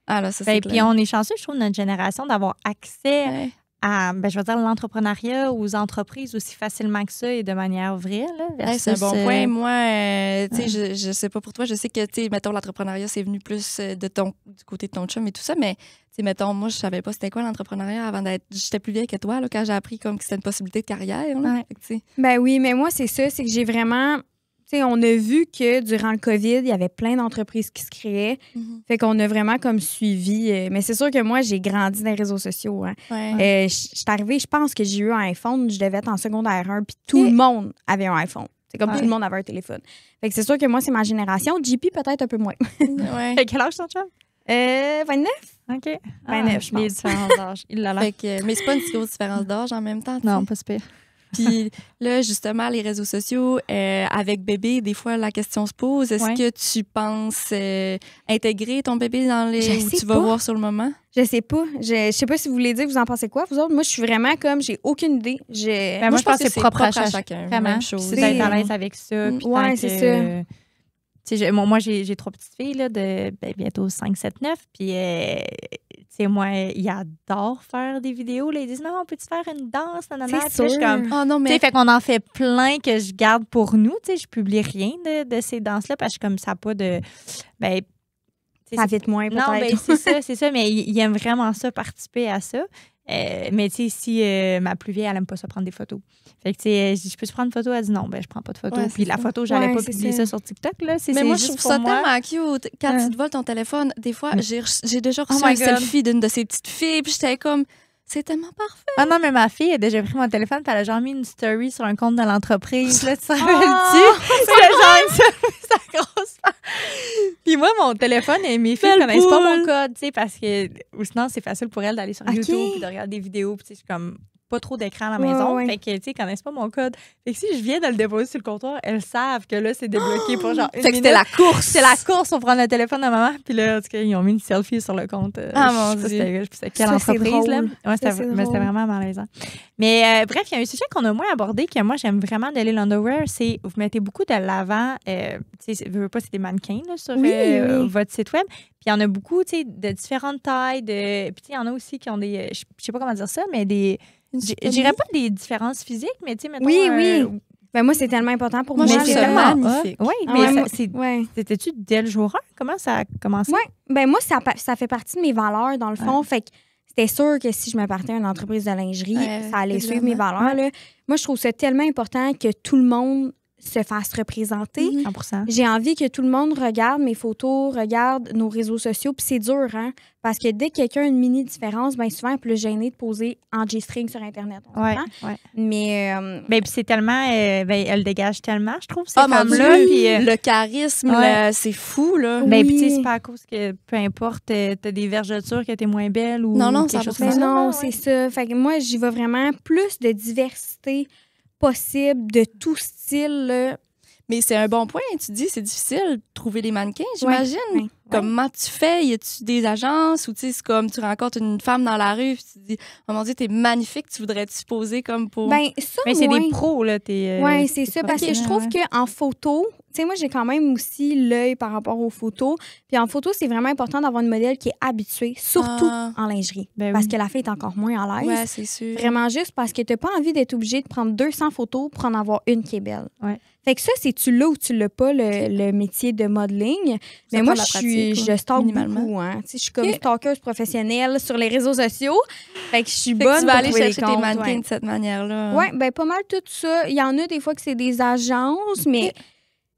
Ah là, ça, c'est clair. Puis on est chanceux, je trouve, notre génération, d'avoir accès à, je veux dire, l'entrepreneuriat aux entreprises aussi facilement que ça et de manière vraie. Là, c'est un bon point. Moi, tu sais, je sais pas pour toi, je sais que, tu sais, mettons, l'entrepreneuriat, c'est venu plus du côté de ton chum et tout ça, mais, tu sais, mettons, moi, je savais pas c'était quoi l'entrepreneuriat avant d'être... J'étais plus vieille que toi, là, quand j'ai appris comme que c'était une possibilité de carrière. Là. Fait que, ben oui, mais moi, c'est ça, c'est que j'ai vraiment... Tu sais, on a vu que durant le COVID, il y avait plein d'entreprises qui se créaient. Fait qu'on a vraiment comme suivi. Mais c'est sûr que moi, j'ai grandi dans les réseaux sociaux. Hein. Je suis arrivée, je pense que j'ai eu un iPhone. Je devais être en secondaire 1, puis tout le monde avait un iPhone. C'est comme tout le monde avait un téléphone. Fait que c'est sûr que moi, c'est ma génération. JP, peut-être un peu moins. Quel âge ton chum? 29. OK. 29, je pense. Les différences d'âge. Il l'a fait que, mais c'est pas une si grosse différence d'âge en même temps. Non, pas super. Puis là, justement, les réseaux sociaux, avec bébé, des fois, la question se pose. Est-ce que tu penses intégrer ton bébé dans les... où tu vas voir sur le moment? Je sais pas. Je sais pas si vous voulez dire, vous en pensez quoi, vous autres? Moi, je suis vraiment comme, j'ai aucune idée. Moi, je pense que c'est propre à chacun. Vraiment. Même chose. C'est d'être à l'aise avec ça. Oui, c'est ça. Moi, j'ai 3 petites filles là, de bientôt 5, 7, 9. Puis, moi, ils adorent faire des vidéos. Là. Ils disent, non, on peut-tu faire une danse? C'est sûr. Je suis comme, oh, non, mais... Fait qu'on en fait plein que je garde pour nous. Je publie rien de ces danses-là parce que comme ça n'a pas de... ça vite moins, peut-être. Non, c'est ça. Mais ils aiment vraiment ça, participer à ça. Mais tu sais, si ma plus vieille, elle aime pas ça prendre des photos. Fait que tu sais, je peux prendre une photo? Elle dit non, je prends pas de photo. Puis la photo, j'allais pas publier ça sur TikTok. Là. Mais moi, je trouve ça tellement cute. Quand tu te voles ton téléphone, des fois, j'ai déjà reçu un selfie d'une de ces petites filles, puis j'étais comme, C'est tellement parfait. Ah non, mais ma fille a déjà pris mon téléphone et elle a genre mis une story sur un compte de l'entreprise. Là, tu te Oh! rappelles-tu? C'est genre une selfie, sa grosse face. Puis moi, mon téléphone, et mes filles Belle connaissent pas mon poule. code, tu sais, parce que ou sinon, c'est facile pour elles d'aller sur Ok. YouTube et de regarder des vidéos. Puis tu sais, je suis comme pas trop d'écran à la Ouais, maison. ouais. Fait que, tu sais, ils connaissent pas mon code. Fait que si je viens de le déposer sur le comptoir, elles savent que là, c'est débloqué pour genre une Fait que c'était minute. la course. C'est la course pour prendre le téléphone de maman. Puis là, en tout cas, ils ont mis une selfie sur le compte. Ah, je mon sais pas Dieu. c'était quelle Ça, c'est entreprise, là. drôle. Ouais, Ça, c'est mais c'était drôle. vraiment malaisant. Mais bref, il y a un sujet qu'on a moins abordé que moi, j'aime vraiment de Lil Underwear. C'est vous mettez beaucoup de l'avant. Tu sais, je veux pas, c'est des mannequins là, sur Oui, oui. votre site web. Puis il y en a beaucoup, tu sais, de différentes tailles. Puis tu sais, il y en a aussi qui ont des. Je sais pas comment dire ça, mais des. Je dirais pas des différences physiques, mais tu sais, mettons. Oui, oui. Ben moi, c'est tellement important pour Moi, moi. je Mais trouve c'est ça tellement magnifique. Oui, Ah mais ouais, ça- moi- c'est. Ouais. C'était-tu dès le jour 1? Comment ça a commencé? Ouais. Ben moi, ça fait partie de mes valeurs, dans le fond. Fait que c'était sûr que si je me partais à une entreprise de lingerie, Ouais, ça allait suivre évidemment. mes valeurs. Là. Moi, je trouve ça tellement important que tout le monde se fasse représenter. Mhm. 100%. J'ai envie que tout le monde regarde mes photos, regarde nos réseaux sociaux. Puis c'est dur, hein? Parce que dès que quelqu'un a une mini différence, bien souvent, elle est plus gênée de poser en G-string sur Internet. On Ouais, comprend? ouais. Mais Ben, puis c'est tellement. Elle dégage tellement, je trouve, ces Ah, mon femmes-là. Dieu, Puis, le charisme, ouais. c'est fou, là. Oui. ben, puis tu sais, c'est pas à cause que, peu importe, t'as des vergetures que t'es moins belle ou Non, non, quelque chose 100%. comme mais ça. non, là, c'est ouais. ça. Fait que moi, j'y vais vraiment plus de diversité possible, de tout style. Là. Mais c'est un bon point. Tu dis, c'est difficile de trouver des mannequins, j'imagine. Ouais. Comment tu fais? Y a-tu des agences ou tu sais, c'est comme tu rencontres une femme dans la rue puis tu te dis, oh mon Dieu, t'es magnifique, tu voudrais-tu poser comme pour. Ben, ça, Mais c'est ouais. des pros, là. T'es, Oui, c'est t'es ça. Parce que je trouve professionnel, qu'en photo, tu sais, moi, j'ai quand même aussi l'œil par rapport aux photos. Puis en photo, c'est vraiment important d'avoir une modèle qui est habituée, surtout Ah. en lingerie. Ben parce oui. que la fille est encore moins à l'aise. Ouais, c'est sûr. Vraiment juste parce que tu n'as pas envie d'être obligé de prendre 200 photos pour en avoir une qui est belle. Ouais. Fait que ça, c'est tu l'as ou tu l'as pas, le métier de modeling. Mais Ça moi, prend de la pratique, je stalk minimalement. beaucoup. Hein. Tu sais, je suis comme Ok. stalkeuse professionnelle sur les réseaux sociaux. Fait que je suis Fait que bonne tu vas pour aller trouver chercher les tes comptes, mannequins ouais. de cette manière-là. Oui, ben pas mal tout ça. Il y en a des fois que c'est des agences, mais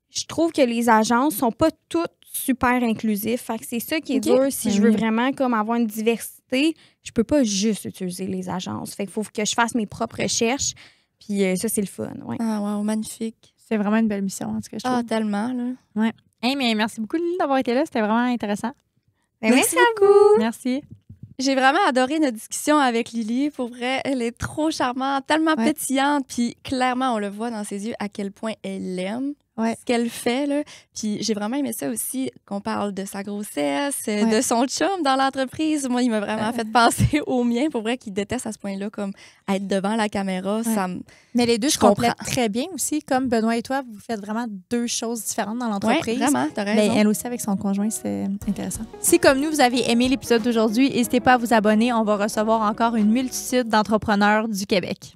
je trouve que les agences sont pas toutes super inclusives. Fait que c'est ça qui est Ok. dur. Si Ben je veux oui. vraiment comme avoir une diversité, je peux pas juste utiliser les agences. Fait qu'il faut que je fasse mes propres recherches. Puis ça, c'est le fun. Ouais. Ah, wow, magnifique. C'est vraiment une belle mission, en tout cas, je trouve. Ah, tellement, là. Hey, mais merci beaucoup, Lily, d'avoir été là. C'était vraiment intéressant. Ben, Merci à vous. Merci. J'ai vraiment adoré notre discussion avec Lily. Pour vrai, elle est trop charmante, tellement Ouais. pétillante. Puis clairement, on le voit dans ses yeux à quel point elle aime Ouais. ce qu'elle fait. Là. Puis j'ai vraiment aimé ça aussi, qu'on parle de sa grossesse, Ouais. de son chum dans l'entreprise. Moi, il m'a vraiment fait penser au mien. Pour vrai, qu'il déteste à ce point-là, comme être devant la caméra. Ça me... Mais les deux Je se complètent comprends. très bien aussi. Comme Benoît et toi, vous faites vraiment deux choses différentes dans Ouais, l'entreprise. vraiment, t'as Ben, raison. elle aussi avec son conjoint, c'est intéressant. Si comme nous, vous avez aimé l'épisode d'aujourd'hui, n'hésitez pas à vous abonner. On va recevoir encore une multitude d'entrepreneurs du Québec.